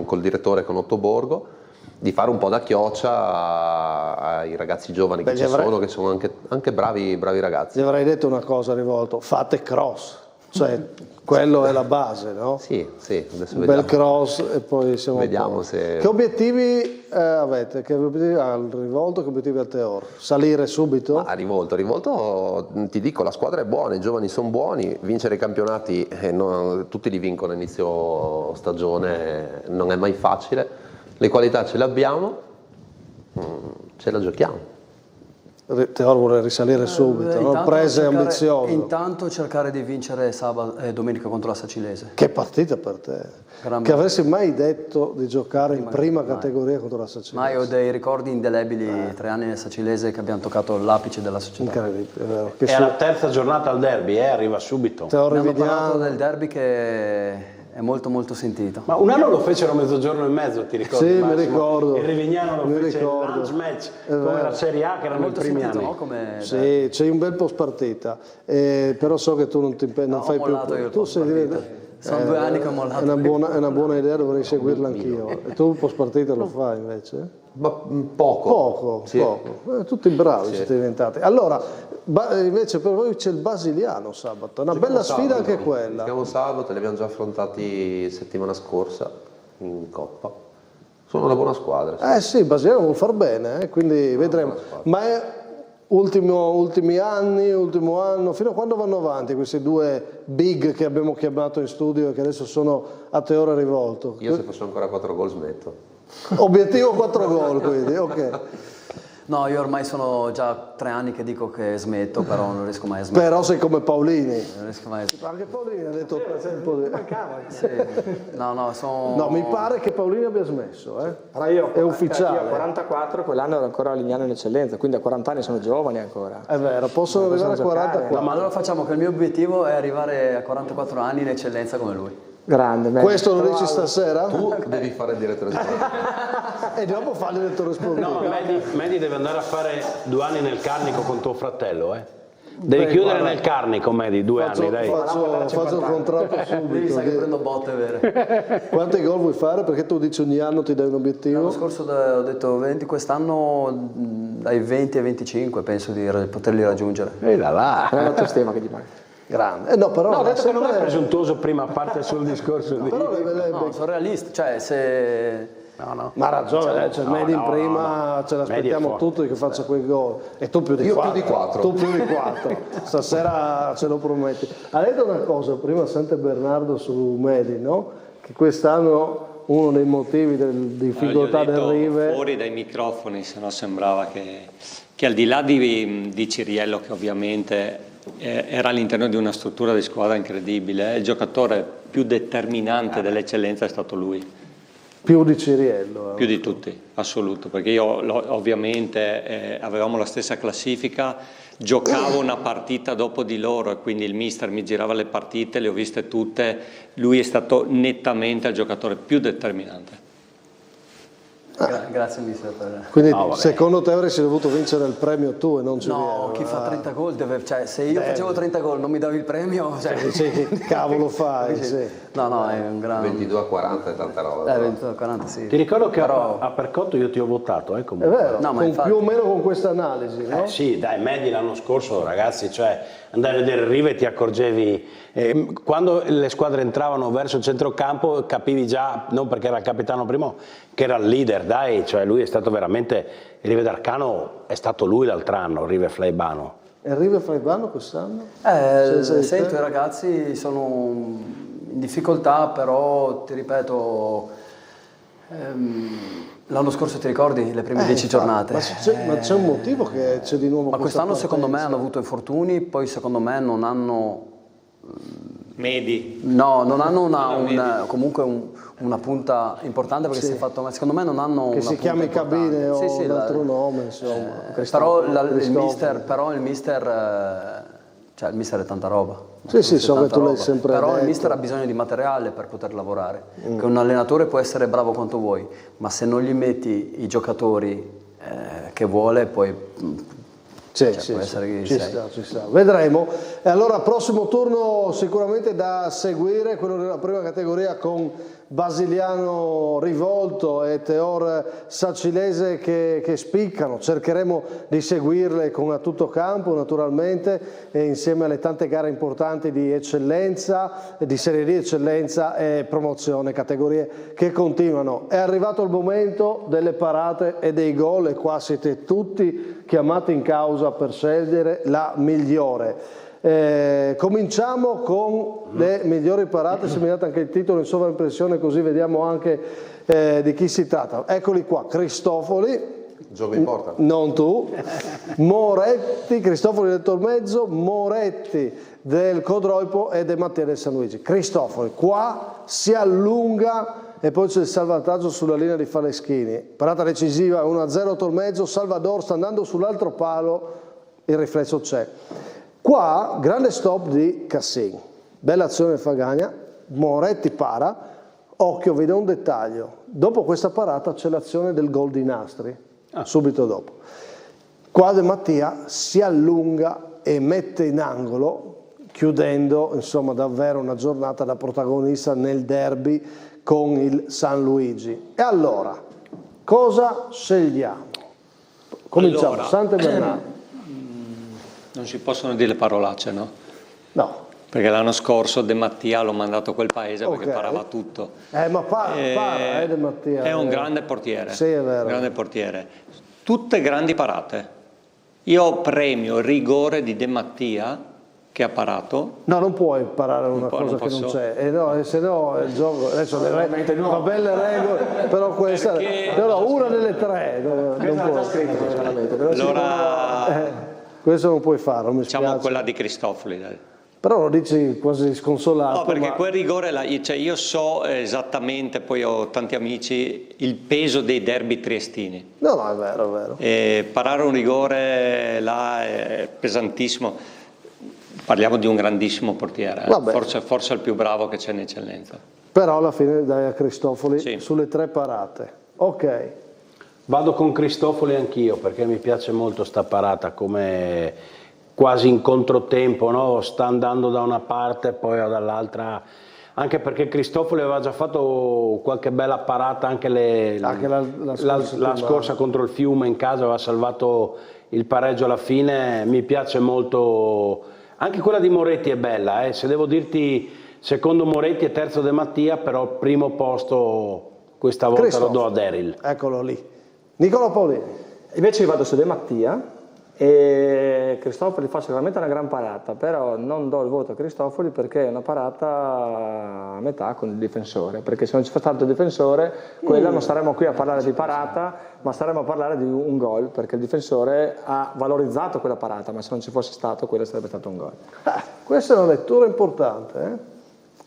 col direttore, con Otto Borgo, di fare un po' da chioccia ai ragazzi giovani che sono, che sono anche bravi ragazzi. Gli avrei detto una cosa, Rivolto, fate cross, cioè quello è la base, no? Sì, adesso un bel cross e poi siamo vediamo se... Che obiettivi avete? Che obiettivi al Rivolto, che obiettivi al Teor? Salire subito? A Rivolto ti dico, la squadra è buona, i giovani sono buoni, vincere i campionati, tutti li vincono a inizio stagione, non è mai facile, le qualità ce le abbiamo, ce la giochiamo. Teor vuole risalire subito, no? Prese ambizioso. Intanto cercare di vincere domenica contro la Sacilese. Che partita per te! Che avresti mai detto di giocare in prima categoria contro la Sacilese? Ma io ho dei ricordi indelebili, 3 anni nel Sacilese, che abbiamo toccato l'apice della società. Incredibile. È la terza giornata al derby, arriva subito. Abbiamo parlato del derby che è molto molto sentito. Ma un anno lo fecero mezzogiorno e mezzo, ti ricordi? Sì, mi ricordo. Il Rivignano lo fece il lunch match come la Serie A, che erano i primi anni. No? Sì, c'è un bel post partita, però so che tu non fai più. Tu sei sono 2 anni che ho mollato. È una buona idea, dovrei seguirla anch'io. E tu post partita lo fai invece? Ma poco. Sì. Poco. Tutti bravi siete diventati. Allora, invece per voi c'è il Basiliano sabato, una bella sfida anche quella. Giochiamo sabato, li abbiamo già affrontati settimana scorsa in Coppa. Sono una buona squadra. Sì, Basiliano vuol far bene, quindi vedremo. Ma ultimi anni, ultimo anno, fino a quando vanno avanti questi due big che abbiamo chiamato in studio e che adesso sono a Teore Rivolto? Io se faccio ancora 4 gol smetto. Obiettivo 4 gol, quindi, ok. No, io ormai sono già 3 anni che dico che smetto, però non riesco mai a smettere. Però sei come Paolini. Non riesco mai a smettere. Anche Paolini ha detto per esempio. Sì. No, sono... No, mi pare che Paolini abbia smesso, Però io, è ufficiale. Io a 44, quell'anno ero ancora a Lignano in eccellenza, quindi a 40 anni sono giovani ancora. È vero, possono arrivare a 44. No, ma allora facciamo che il mio obiettivo è arrivare a 44 anni in eccellenza come lui. Grande, meglio. Questo lo dici stasera? Tu devi fare il direttore sportivo. E dopo fa il direttore sportivo. No, Medi deve andare a fare 2 anni nel Carnico con tuo fratello, Devi chiudere guarda, nel Carnico, Medi, 2 anni, dai. Faccio il contratto subito. Devi sai che prendo botte vere. Quanti gol vuoi fare? Perché tu dici ogni anno ti dai un obiettivo? L'anno scorso ho detto 20, quest'anno dai 20 ai 25 penso di poterli raggiungere. È l'autostima che gli manca. Grande. No, però ho detto che non è presuntuoso prima parte sul discorso di... No, sono realista, cioè se... No. Ma ha ragione, c'è Medi in prima, ce l'aspettiamo tutti che faccia quei gol. E tu più di 4. Più di 4. Tu più di 4. Stasera ce lo prometti. Ha detto una cosa prima Sante Bernardo su Medi, no? Che quest'anno uno dei motivi delle difficoltà del Rive... Fuori dai microfoni, se no sembrava che al di là di Ciriello, che ovviamente era all'interno di una struttura di squadra incredibile, il giocatore più determinante dell'eccellenza è stato lui. Più di Ciriello. Più di tutti, assoluto, perché io ovviamente avevamo la stessa classifica, giocavo una partita dopo di loro e quindi il mister mi girava le partite, le ho viste tutte, lui è stato nettamente il giocatore più determinante. Grazie mister. Quindi secondo te avresti dovuto vincere il premio tu e non Ciriello? No, chi fa 30 gol deve... Cioè, se io facevo 30 gol non mi davi il premio... Cioè... Che cavolo fai? Sì. No, è un gran... 22 a 40 è tanta roba. 22 a 40 sì. Ti ricordo che a Percotto io ti ho votato, comunque. È vero, no, ma infatti... più o meno con questa analisi, no? Sì, dai, Medi l'anno scorso, ragazzi, cioè andai a vedere Rive e ti accorgevi, quando le squadre entravano verso il centrocampo capivi già, non perché era il capitano primo, che era il leader, dai, cioè lui è stato veramente, il Rive d'Arcano è stato lui l'altro anno, Rive Flaibano. E Rive Flaibano quest'anno? Sento i ragazzi sono in difficoltà, però ti ripeto, l'anno scorso ti ricordi le prime 10 giornate? Ma c'è un motivo che c'è di nuovo ma quest'anno partenza. Secondo me hanno avuto infortuni, poi secondo me non hanno... Medi? No, non hanno comunque una punta importante perché si è fatto, ma secondo me non hanno che si chiami Cabine o un altro nome, insomma. Però il mister è tanta roba. Sì, so che tu l'hai sempre Però detto. il mister ha bisogno di materiale per poter lavorare. Che un allenatore può essere bravo quanto vuoi, ma se non gli metti i giocatori che vuole, poi Ci sta. Vedremo. E allora prossimo turno sicuramente da seguire, quello della prima categoria con Basiliano Rivolto e Teor Sacilese che spiccano. Cercheremo di seguirle con a tutto campo naturalmente, e insieme alle tante gare importanti di eccellenza, di Serie D eccellenza e promozione, categorie che continuano. È arrivato il momento delle parate e dei gol e qua siete tutti chiamati in causa per scegliere la migliore. Cominciamo con le migliori parate, se mi date anche il titolo in sovraimpressione così vediamo anche di chi si tratta. Eccoli qua, Cristofoli, Gioco in porta. non tu, Moretti, Cristofoli del Tormezzo, Moretti del Codroipo e De Mattia del San Luigi. Cristofoli, qua si allunga e poi c'è il salvataggio sulla linea di Faleschini. Parata decisiva, 1-0 Tormezzo, Salvador sta andando sull'altro palo, il riflesso c'è. Qua, grande stop di Cassin, bella azione Fagagna, Moretti para, occhio, vi do un dettaglio, dopo questa parata c'è l'azione del gol di Nastri, subito dopo. Qua De Mattia si allunga e mette in angolo, chiudendo insomma davvero una giornata da protagonista nel derby con il San Luigi. E allora, cosa scegliamo? Cominciamo, allora, Sante Bernardo. Non si possono dire parolacce, no? No. Perché l'anno scorso De Mattia l'ho mandato a quel paese perché parava tutto. Ma para De Mattia. È un grande portiere. Sì, è vero. Grande portiere. Tutte grandi parate. Io premio il rigore di De Mattia che ha parato. No, non puoi parare una cosa che non c'è, no, se no il gioco adesso va belle regole, però questa no, una delle tre non puoi. Allora questo non puoi fare, non mi diciamo spiace. quella di Cristofoli, dai. Però lo dici quasi sconsolato. No, perché quel rigore, cioè io so esattamente, poi ho tanti amici, il peso dei derby triestini. No, è vero, è vero. E parare un rigore là è pesantissimo. Parliamo di un grandissimo portiere, forse il più bravo che c'è in eccellenza. Però alla fine dai a Cristofoli sulle 3 parate. Ok. Vado con Cristofoli anch'io perché mi piace molto sta parata, come quasi in controtempo, no? Sta andando da una parte e poi dall'altra, anche perché Cristofoli aveva già fatto qualche bella parata anche la scorsa contro il Fiume in casa, aveva salvato il pareggio alla fine. Mi piace molto anche quella di Moretti, è bella, se devo dirti, secondo Moretti e terzo De Mattia, però il primo posto questa volta lo do a Daryl. Eccolo lì. Nicola Paolini. Invece io vado su De Mattia e Cristofoli fa sicuramente una gran parata, però non do il voto a Cristofoli perché è una parata a metà con il difensore, perché se non ci fosse stato il difensore quella non saremmo qui a parlare di parata, ma staremmo a parlare di un gol, perché il difensore ha valorizzato quella parata, ma se non ci fosse stato quello sarebbe stato un gol. Questa è una lettura importante,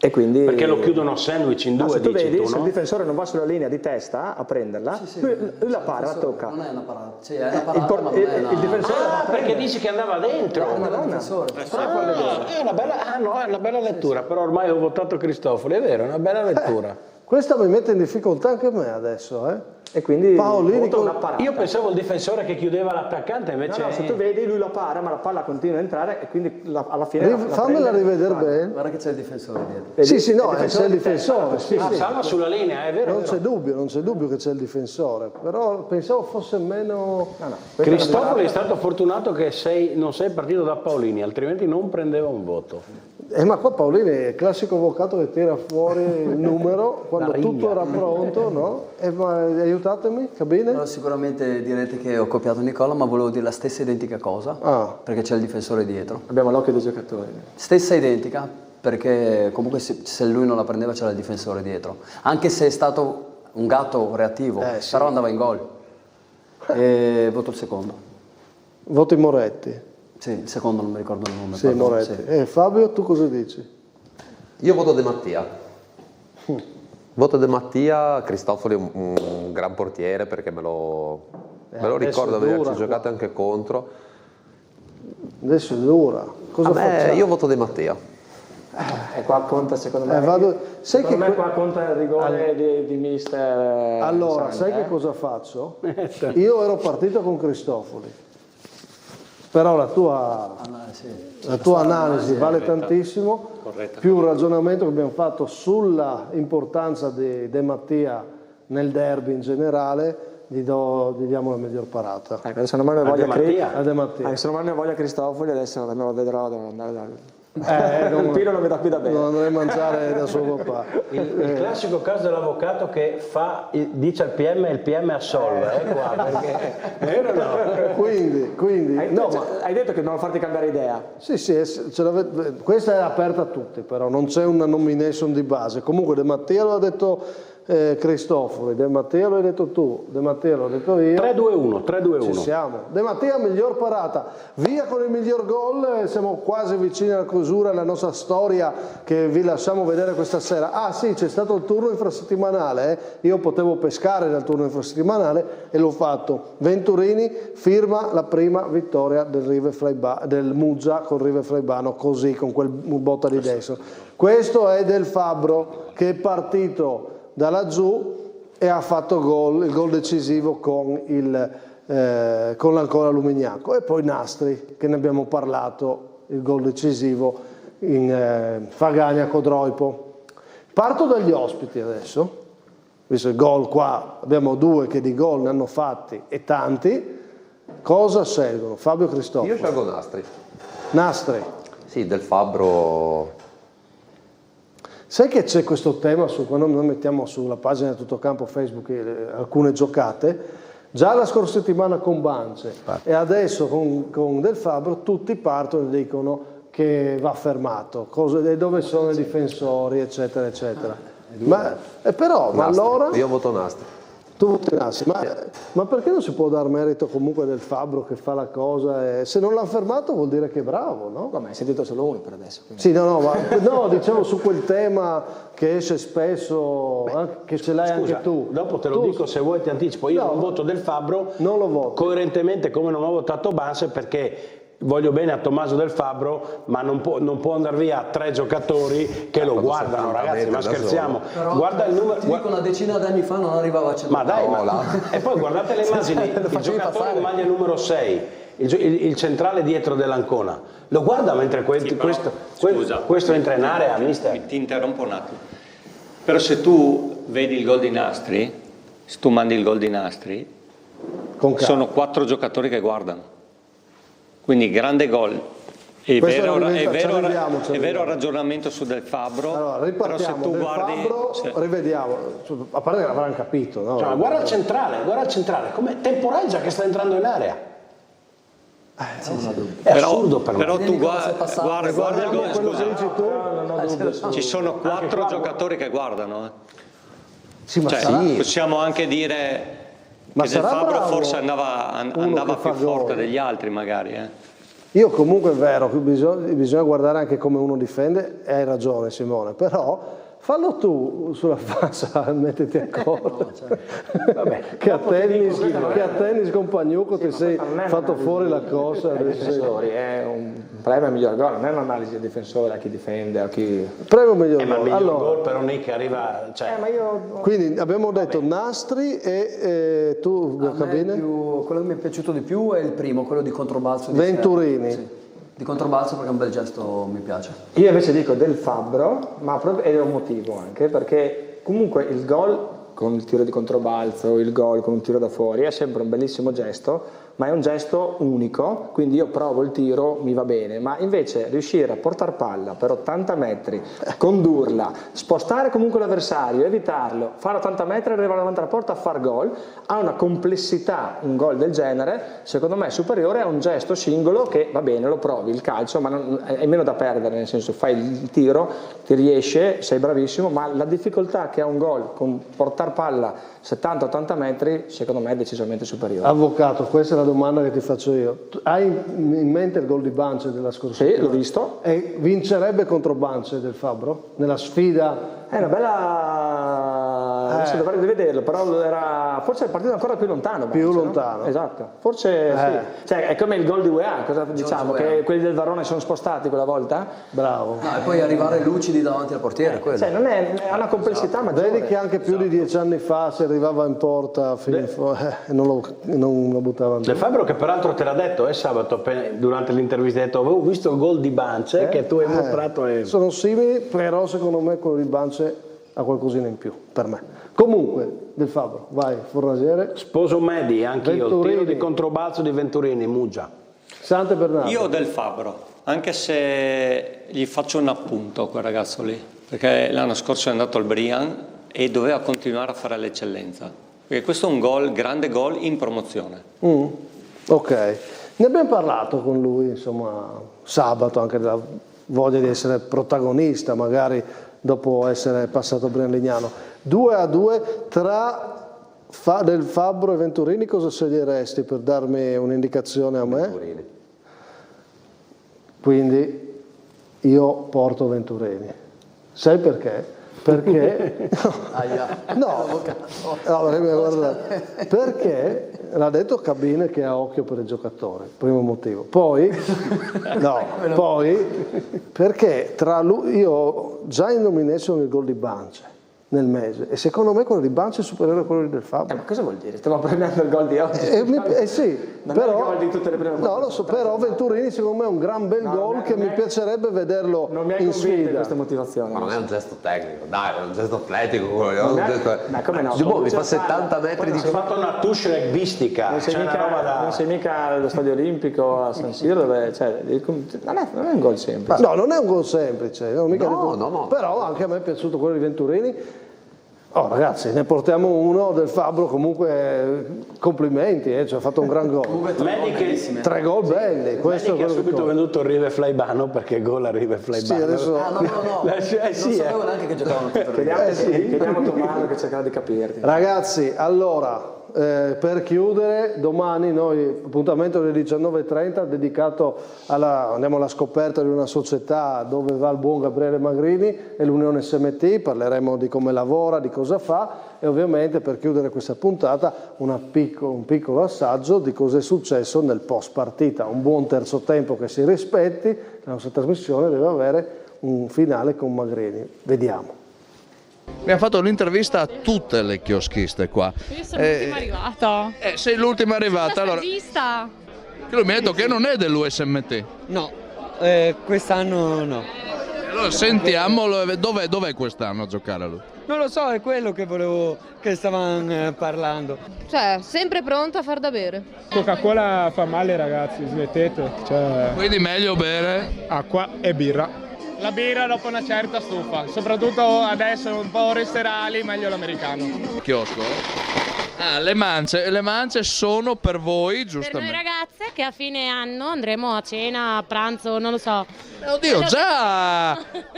E quindi, perché lo chiudono a sandwich in due, se tu dici vedi, tu, se no? il difensore non va sulla linea di testa a prenderla, lui la para, la tocca. Non è una parata, sì, è una parata, ma non è una... Il difensore va a perché prendere. dici che andava dentro? Andava il difensore. È una bella, è una bella lettura, però ormai ho votato Cristofoli, è vero, è una bella lettura. Questa mi mette in difficoltà anche me adesso, E quindi Paolini una parata. Io pensavo il difensore che chiudeva l'attaccante, invece... No, se tu vedi lui la para, ma la palla continua a entrare e quindi alla fine fammela rivedere bene. Guarda che c'è il difensore dietro. Sì, no, c'è il difensore. Salva sulla linea, è vero. Non c'è dubbio che c'è il difensore, però pensavo fosse meno... Cristofoli è stato fortunato che non sei partito da Paolini, altrimenti non prendeva un voto. Ma qua Paolini è il classico avvocato che tira fuori il numero quando tutto era pronto, no? Ma aiutatemi, cabine? Allora, sicuramente direte che ho copiato Nicola, ma volevo dire la stessa identica cosa, perché c'è il difensore dietro. Abbiamo l'occhio dei giocatori. Stessa identica, perché comunque se lui non la prendeva c'era il difensore dietro. Anche se è stato un gatto reattivo, però andava in gol. E voto il secondo. Voti Moretti? Sì, il secondo non mi ricordo il nome. Sì, Moretti. Sì. Fabio, tu cosa dici? Io voto De Mattia. Voto De Mattia, Cristofoli è un gran portiere perché me lo ricordo averci giocato anche contro. Adesso è dura. Cosa facciamo? Io voto De Mattia. E qua conta secondo me. Secondo me qua conta il rigore di mister. Allora, sai che cosa faccio? Io ero partito con Cristofoli. Però la tua analisi vale tantissimo, più il ragionamento che abbiamo fatto sulla importanza di De Mattia nel derby in generale, gli diamo la miglior parata. Se non me ne voglia Cristofoli, adesso me lo vedrò, devo andare Pino non mi dà più da bere. Non andrei a mangiare da suo papà. Il classico caso dell'avvocato che dice al PM e il PM assolve, qua, perché quindi hai detto che non farti cambiare idea. Sì, questa è aperta a tutti, però non c'è una nomination di base. Comunque De Mattia lo ha detto Cristofoli, De Mattia lo hai detto tu, De Mattia l'ho detto io. 3-2-1. Ci siamo. De Mattia miglior parata, via con il miglior gol, siamo quasi vicini alla chiusura della nostra storia che vi lasciamo vedere questa sera. Ah sì, c'è stato il turno infrasettimanale, io potevo pescare dal turno infrasettimanale e l'ho fatto. Venturini firma la prima vittoria del Muggia con River Fraibano, così, con quel botta di destro. Questo è del Fabbro che è partito da laggiù e ha fatto il gol decisivo con l'Ancona Lumignacco, e poi Nastri, che ne abbiamo parlato, il gol decisivo in Fagagna Codroipo. Parto dagli ospiti adesso, visto il gol qua, abbiamo due che di gol ne hanno fatti e tanti. Cosa scelgono? Fabio Cristofori? Io scelgo Nastri. Nastri? Sì, del Fabbro. Sai che c'è questo tema quando noi mettiamo sulla pagina di Tuttocampo Facebook alcune giocate, Già la scorsa settimana con Bance e adesso con Del Fabbro tutti partono e dicono che va fermato, dove sono i difensori, eccetera, eccetera. Ma allora... Io voto Nastri. Tu voti Nastri, ma perché non si può dar merito comunque Del Fabbro che fa la cosa? E se non l'ha fermato vuol dire che è bravo, no? Ma hai sentito solo uno per adesso. Quindi. Sì, no, diciamo su quel tema che esce spesso, che ce l'hai anche tu. Dopo te lo dico, se vuoi ti anticipo. Io non voto Del Fabbro, non lo voto. Coerentemente come non ho votato Bance, perché voglio bene a Tommaso Del Fabbro, ma non può andare via 3 giocatori che lo guardano, ragazzi, ma scherziamo. Però, guarda il numero. Ti dico, una decina d'anni fa non arrivava a 100. Ma dai, e poi guardate le immagini, il giocatore in maglia numero 6, il centrale dietro dell'Ancona, lo guarda mentre questo entra in area, mister. Ti interrompo un attimo. Però se tu vedi il gol di Nastri, se tu mandi il gol di Nastri, sono 4 giocatori che guardano. Quindi grande gol. È vero il ragionamento su Del Fabbro. Allora, però se tu guardi. Rivediamo, a parte che l'avranno capito, no? Cioè, guarda il centrale, come temporeggia che sta entrando in area. È assurdo per me. Però tu guarda il gol, ci sono 4 giocatori che guardano. Sì, ma possiamo anche dire che Del Fabbro forse andava più forte degli altri magari. Io comunque è vero, bisogna guardare anche come uno difende, e hai ragione Simone, però fallo tu sulla faccia, mettiti a correre. Che a tennis con Pagnucco ti sei fatto fuori la cosa. È un premio miglior gol, non è un'analisi del difensore a chi difende, a chi... Premio miglior gol. Ma il miglior gol però Nick arriva... Quindi abbiamo detto Nastri e tu, Cabine? Quello che mi è piaciuto di più è il primo, quello di controbalzo di Venturini. Sì. Di controbalzo perché è un bel gesto, mi piace. Io invece dico Del Fabbro, ma proprio è un motivo anche, perché comunque il gol con il tiro di controbalzo, il gol con un tiro da fuori è sempre un bellissimo gesto, ma è un gesto unico, quindi io provo il tiro, mi va bene, ma invece riuscire a portare palla per 80 metri, condurla, spostare comunque l'avversario, evitarlo, fare 80 metri, arrivare davanti alla porta a far gol, ha una complessità, un gol del genere, secondo me superiore a un gesto singolo che va bene, lo provi, il calcio, ma è meno da perdere, nel senso fai il tiro, ti riesce, sei bravissimo, ma la difficoltà che ha un gol con portare palla 70-80 metri, secondo me è decisamente superiore. Avvocato, questa è la domanda che ti faccio io. Hai in mente il gol di Bance della scorsa settimana? Sì, l'ho visto. E vincerebbe contro Bance Del Fabbro? Nella sfida? È una bella... Adesso dovrei rivederlo, però era forse è partito ancora più lontano. Più lontano. No? Esatto. Forse sì. Cioè, è come il gol di UEA, cosa diciamo? Che quelli del Varone sono spostati quella volta? Bravo. No, e poi arrivare lucidi davanti al portiere. Cioè, non è una complessità maggiore. Vedi che anche più di 10 anni fa si arrivava in porta non lo buttavano. Del Fabbro, che peraltro te l'ha detto sabato durante l'intervista, ha detto avevo visto il gol di Bance che tu hai mostrato. Sono simili, però secondo me quello di Bance ha qualcosina in più per me. Comunque Del Fabbro, vai Fornasiere. Sposo Medi, anche io, il tiro di controbalzo di Venturini, Muggia. Sante Bernardo. Io Del Fabbro, anche se gli faccio un appunto a quel ragazzo lì, perché l'anno scorso è andato al Brian e doveva continuare a fare l'eccellenza, perché questo è un gol, grande gol in promozione. Ok, ne abbiamo parlato con lui, insomma, sabato, anche della voglia di essere protagonista, magari dopo essere passato a Brian Lignano. 2-2 tra Del Fabbro e Venturini, cosa sceglieresti per darmi un'indicazione a me? Venturini. Quindi io porto Venturini. Sai perché? Perché perché l'ha detto Cabine che ha occhio per il giocatore, primo motivo. Poi perché io già in nomination il gol di Bance nel mese e secondo me quello di Bance è superiore a quello Del Fabbro. Ma cosa vuol dire? Stiamo premiando il gol di oggi. Sì, non però, è il gol di tutte le prime volte. No, lo so, però Venturini secondo me è un gran bel gol che mi piacerebbe vederlo in sfida. Queste motivazioni. Ma non è un gesto tecnico, dai, è un gesto atletico. Ma come no? Mi fa 70 metri di... Ha fatto una touche rugbistica. Non sei mica allo Stadio Olimpico a San Siro dove... non è un gol semplice. No, non è un gol semplice. No. Però anche a me è piaciuto quello di Venturini. Oh ragazzi, ne portiamo uno del Fabbro, comunque complimenti, ci ha fatto un gran gol. Tre gol belli. Questo che ha subito venduto il Rive Flaibano perché gol a Rive Flaibano. Sì, adesso... No. Non sapevo neanche che giocavano tutti e due. Chiediamo a Tommaso che cercherà di capirti. Ragazzi, allora, per chiudere, domani noi appuntamento alle 19:30 dedicato andiamo alla scoperta di una società dove va il buon Gabriele Magrini e l'Unione SMT, parleremo di come lavora, di cosa fa e ovviamente per chiudere questa puntata un piccolo assaggio di cosa è successo nel post partita, un buon terzo tempo che si rispetti, la nostra trasmissione deve avere un finale con Magrini, vediamo. Abbiamo fatto l'intervista a tutte le chioschiste qua. Io sono l'ultima arrivata. Sei l'ultima arrivata. Allora, Stagista. che lui mi ha detto che non è dell'USMT. No, quest'anno no. Allora sentiamolo, dov'è quest'anno a giocare lui? Non lo so, è quello che stavano parlando. Cioè, sempre pronto a far da bere. Coca-Cola fa male ragazzi, smettete. Quindi meglio bere acqua e birra. La birra dopo una certa stufa, soprattutto adesso un po' resterali, meglio l'americano. Chiosco? Ah, le mance sono per voi, giustamente. Per noi ragazze che a fine anno andremo a cena, a pranzo, non lo so. Oddio,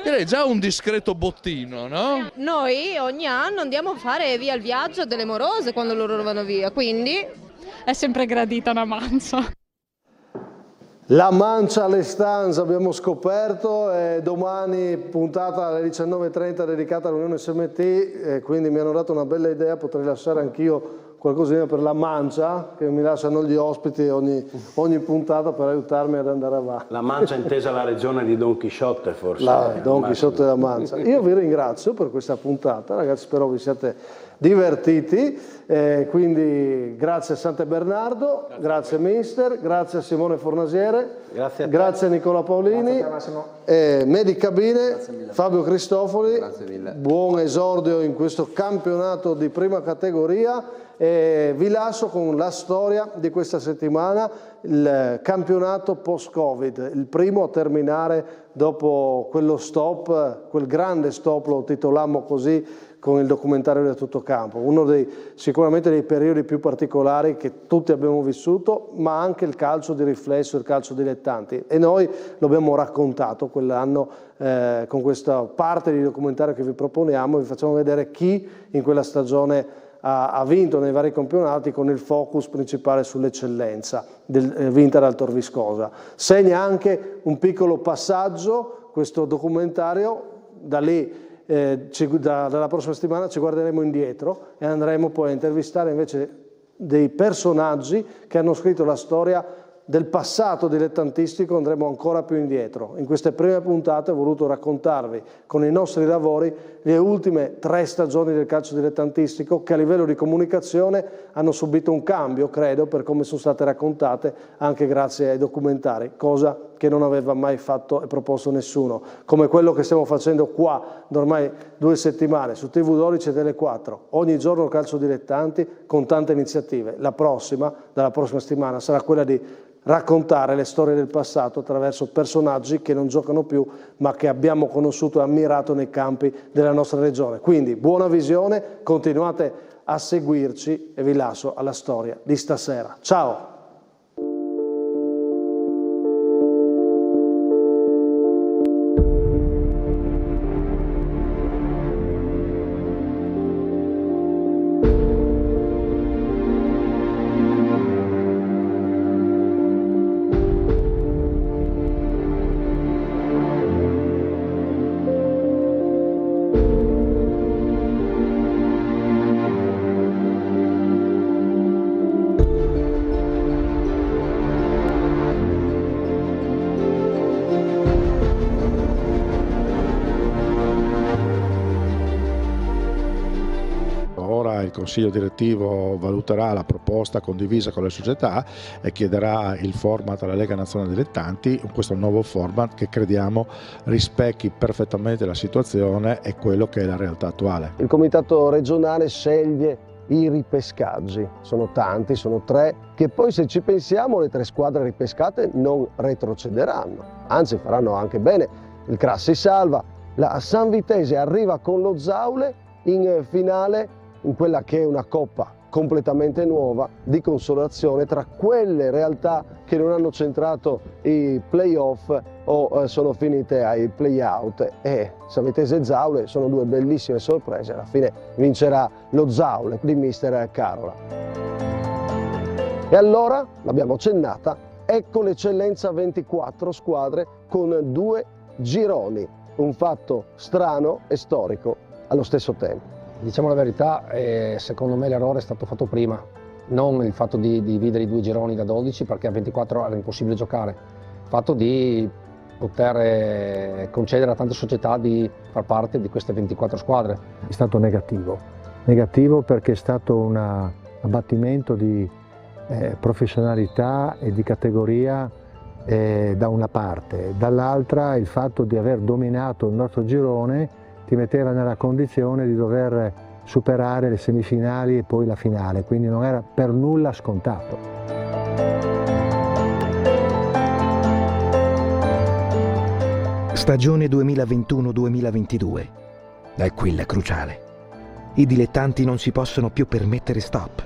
direi già un discreto bottino, no? Noi ogni anno andiamo a fare via il viaggio delle morose quando loro vanno via, quindi è sempre gradita una mancia. La mancia alle stanze abbiamo scoperto, domani puntata alle 19:30 dedicata all'Unione SMT, quindi mi hanno dato una bella idea, potrei lasciare anch'io qualcosina per la mancia che mi lasciano gli ospiti ogni puntata per aiutarmi ad andare avanti. La Mancia intesa la regione di Don Chisciotte forse. Don Chisciotte della Mancia. Io vi ringrazio per questa puntata, ragazzi, spero vi siate divertiti, quindi grazie a Sante Bernardo, grazie mister, grazie a Simone Fornasiere, grazie a Nicola Paolini, Medicabine, Fabio Cristofoli, buon esordio in questo campionato di prima categoria e vi lascio con la storia di questa settimana, il campionato post-Covid, il primo a terminare dopo quello stop, quel grande stop, lo titolammo così, con il documentario del Tuttocampo, uno sicuramente dei periodi più particolari che tutti abbiamo vissuto, ma anche il calcio di riflesso, il calcio dilettanti, e noi lo abbiamo raccontato quell'anno con questa parte di documentario che vi proponiamo, vi facciamo vedere chi in quella stagione ha vinto nei vari campionati con il focus principale sull'eccellenza vinta dal Tor Viscosa. Segna anche un piccolo passaggio questo documentario, da lì dalla prossima settimana ci guarderemo indietro e andremo poi a intervistare invece dei personaggi che hanno scritto la storia del passato dilettantistico, andremo ancora più indietro. In queste prime puntate ho voluto raccontarvi con i nostri lavori le ultime 3 stagioni del calcio dilettantistico che a livello di comunicazione hanno subito un cambio, credo, per come sono state raccontate anche grazie ai documentari, cosa che non aveva mai fatto e proposto nessuno, come quello che stiamo facendo qua da ormai 2 settimane su TV12 e Tele4, ogni giorno calcio dilettanti con tante iniziative. Dalla prossima settimana sarà quella di raccontare le storie del passato attraverso personaggi che non giocano più ma che abbiamo conosciuto e ammirato nei campi della nostra regione. Quindi buona visione, continuate a seguirci e vi lascio alla storia di stasera. Ciao! Il consiglio direttivo valuterà la proposta condivisa con le società e chiederà il format alla Lega Nazionale Dilettanti, questo nuovo format che crediamo rispecchi perfettamente la situazione e quello che è la realtà attuale. Il comitato regionale sceglie i ripescaggi, sono tanti, sono 3, che poi se ci pensiamo le 3 squadre ripescate non retrocederanno, anzi faranno anche bene. Il Cras si salva, la San Vitese arriva con lo Zaule in finale in quella che è una coppa completamente nuova di consolazione tra quelle realtà che non hanno centrato i playoff o sono finite ai playout. E Savitese e Zaule sono due bellissime sorprese, alla fine vincerà lo Zaule di mister Carola. E allora, l'abbiamo accennata, ecco l'eccellenza 24 squadre con 2 gironi, un fatto strano e storico allo stesso tempo. Diciamo la verità, secondo me l'errore è stato fatto prima, non il fatto di dividere i 2 gironi da 12 perché a 24 era impossibile giocare, il fatto di poter concedere a tante società di far parte di queste 24 squadre. È stato negativo perché è stato un abbattimento di professionalità e di categoria da una parte, dall'altra il fatto di aver dominato il nostro girone ti metteva nella condizione di dover superare le semifinali e poi la finale, quindi non era per nulla scontato. Stagione 2021-2022 è quella cruciale. I dilettanti non si possono più permettere stop.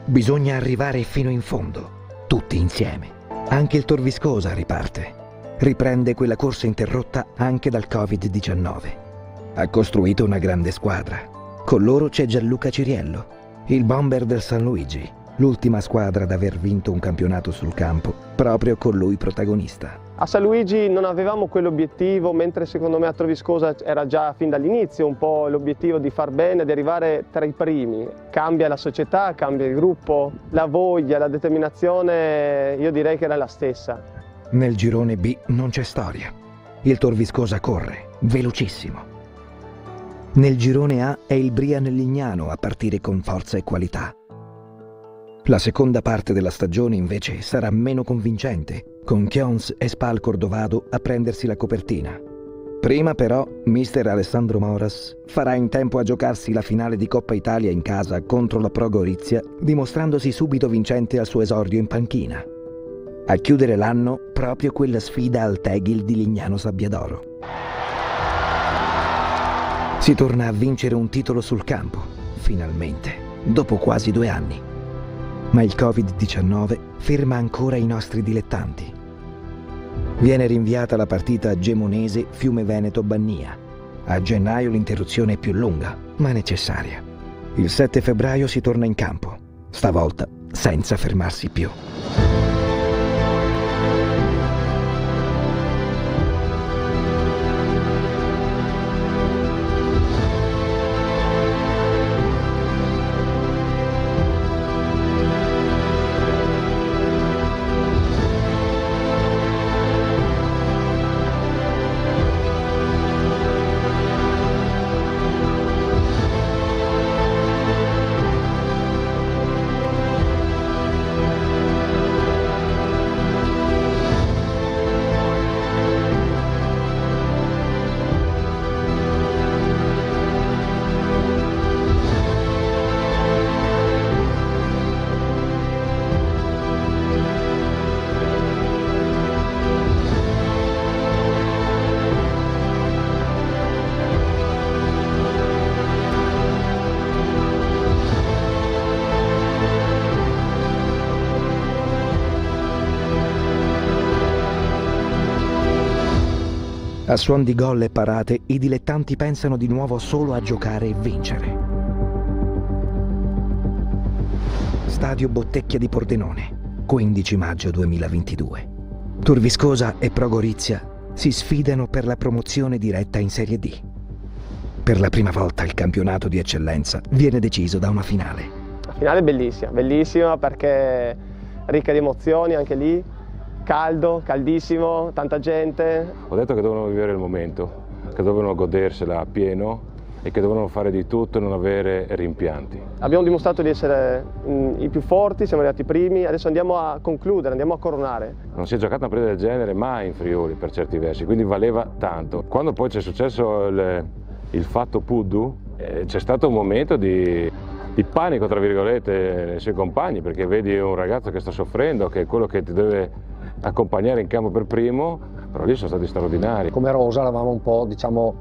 Bisogna arrivare fino in fondo, tutti insieme. Anche il Tor Viscosa riparte. Riprende quella corsa interrotta anche dal Covid-19. Ha costruito una grande squadra. Con loro c'è Gianluca Ciriello, il bomber del San Luigi, l'ultima squadra ad aver vinto un campionato sul campo, proprio con lui protagonista. A San Luigi non avevamo quell'obiettivo, mentre secondo me a Tor Viscosa era già fin dall'inizio un po' l'obiettivo di far bene, di arrivare tra i primi. Cambia la società, cambia il gruppo, la voglia, la determinazione, io direi che era la stessa. Nel girone B non c'è storia. Il Tor Viscosa corre, velocissimo. Nel girone A è il Brian Lignano a partire con forza e qualità. La seconda parte della stagione invece sarà meno convincente, con Chions e Spal Cordovado a prendersi la copertina. Prima però mister Alessandro Moras farà in tempo a giocarsi la finale di Coppa Italia in casa contro la Pro Gorizia, dimostrandosi subito vincente al suo esordio in panchina. A chiudere l'anno proprio quella sfida al Tegil di Lignano Sabbiadoro. Si torna a vincere un titolo sul campo, finalmente, dopo quasi 2 anni. Ma il Covid-19 ferma ancora i nostri dilettanti. Viene rinviata la partita Gemonese Fiume Veneto Bannia. A gennaio l'interruzione è più lunga, ma necessaria. Il 7 febbraio si torna in campo, stavolta senza fermarsi più. A suon di gol e parate, i dilettanti pensano di nuovo solo a giocare e vincere. Stadio Bottecchia di Pordenone, 15 maggio 2022. Tor Viscosa e Pro Gorizia si sfidano per la promozione diretta in Serie D. Per la prima volta il campionato di eccellenza viene deciso da una finale. La finale è bellissima, bellissima perché ricca di emozioni anche lì. Caldo, caldissimo, tanta gente. Ho detto che dovevano vivere il momento, che dovevano godersela a pieno e che dovevano fare di tutto e non avere rimpianti. Abbiamo dimostrato di essere i più forti, siamo arrivati primi, adesso andiamo a concludere, andiamo a coronare. Non si è giocata una partita del genere mai in Friuli per certi versi, quindi valeva tanto. Quando poi c'è successo il fatto Puddu, c'è stato un momento di panico, tra virgolette, nei suoi compagni, perché vedi un ragazzo che sta soffrendo, che è quello che ti deve accompagnare in campo per primo, però lì sono stati straordinari. Come rosa eravamo un po', diciamo,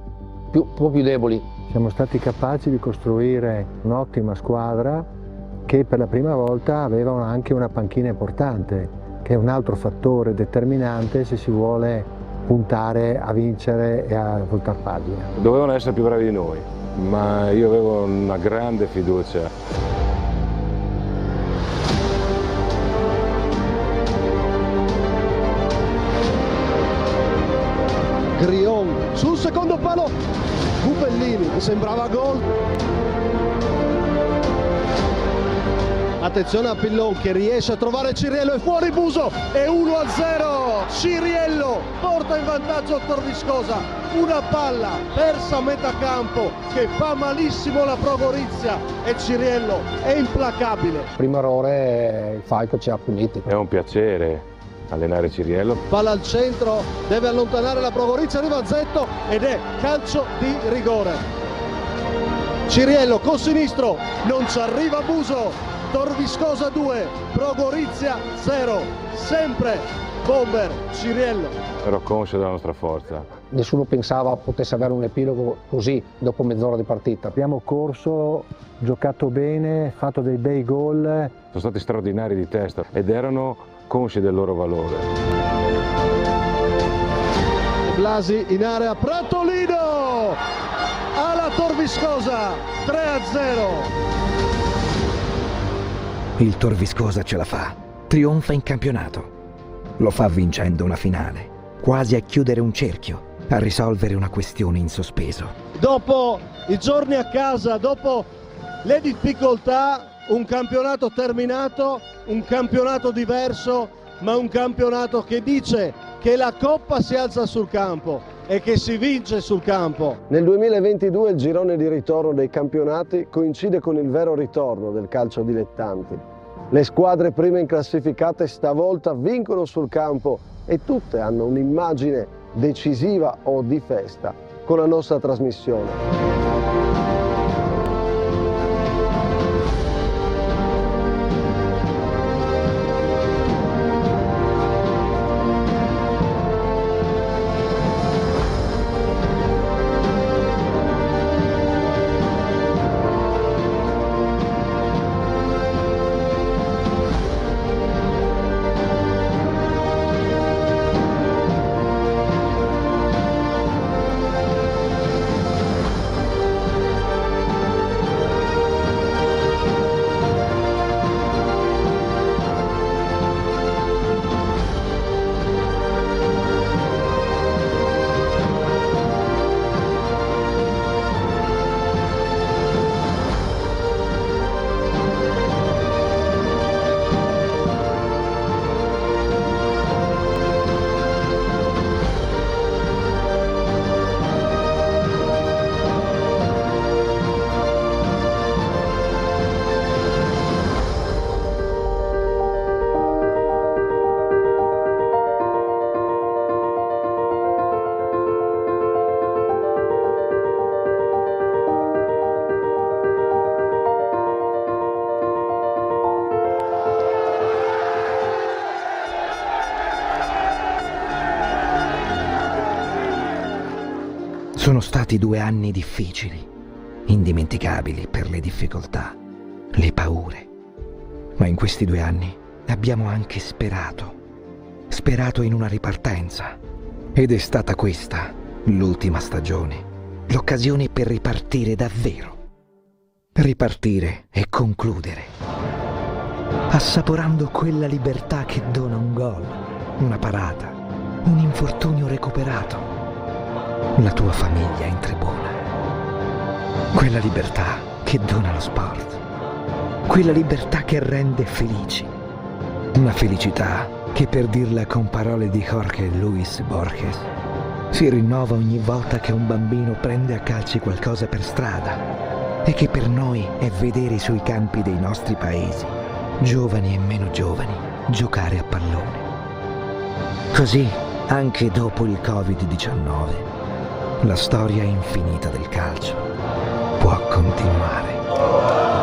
un po' più deboli, siamo stati capaci di costruire un'ottima squadra che per la prima volta aveva anche una panchina importante, che è un altro fattore determinante se si vuole puntare a vincere e a voltar pagina. Dovevano essere più bravi di noi, ma io avevo una grande fiducia. Grion sul secondo palo, Bubellini, sembrava gol. Attenzione a Pillon che riesce a trovare Ciriello, è fuori Buso, è 1-0. Ciriello porta in vantaggio Torviscosa, una palla persa a metà campo che fa malissimo la Pro Gorizia e Ciriello è implacabile. Primo errore, il Falco ci ha puniti. È un piacere allenare Ciriello. Palla al centro, deve allontanare la Pro Gorizia, arriva Zetto ed è calcio di rigore. Ciriello con sinistro, non ci arriva Buso. Torviscosa 2, Pro Gorizia 0, sempre bomber Ciriello. Ero conscio della nostra forza. Nessuno pensava potesse avere un epilogo così dopo mezz'ora di partita. Abbiamo corso, giocato bene, fatto dei bei gol. Sono stati straordinari di testa ed erano consci del loro valore. Blasi in area, Pratolino alla Torviscosa, 3-0. Il Torviscosa ce la fa, trionfa in campionato. Lo fa vincendo una finale, quasi a chiudere un cerchio, a risolvere una questione in sospeso. Dopo i giorni a casa, dopo le difficoltà, un campionato terminato, un campionato diverso, ma un campionato che dice che la Coppa si alza sul campo e che si vince sul campo. Nel 2022 il girone di ritorno dei campionati coincide con il vero ritorno del calcio dilettanti. Le squadre prime inclassificate stavolta vincono sul campo e tutte hanno un'immagine decisiva o di festa con la nostra trasmissione. Sono stati 2 anni difficili, indimenticabili per le difficoltà, le paure. Ma in questi 2 anni abbiamo anche sperato in una ripartenza. Ed è stata questa, l'ultima stagione, l'occasione per ripartire davvero. Ripartire e concludere, assaporando quella libertà che dona un gol, una parata, un infortunio recuperato, la tua famiglia in tribuna. Quella libertà che dona lo sport, quella libertà che rende felici, una felicità che, per dirla con parole di Jorge Luis Borges, si rinnova ogni volta che un bambino prende a calci qualcosa per strada e che per noi è vedere sui campi dei nostri paesi, giovani e meno giovani, giocare a pallone. Così, anche dopo il Covid-19, la storia infinita del calcio può continuare.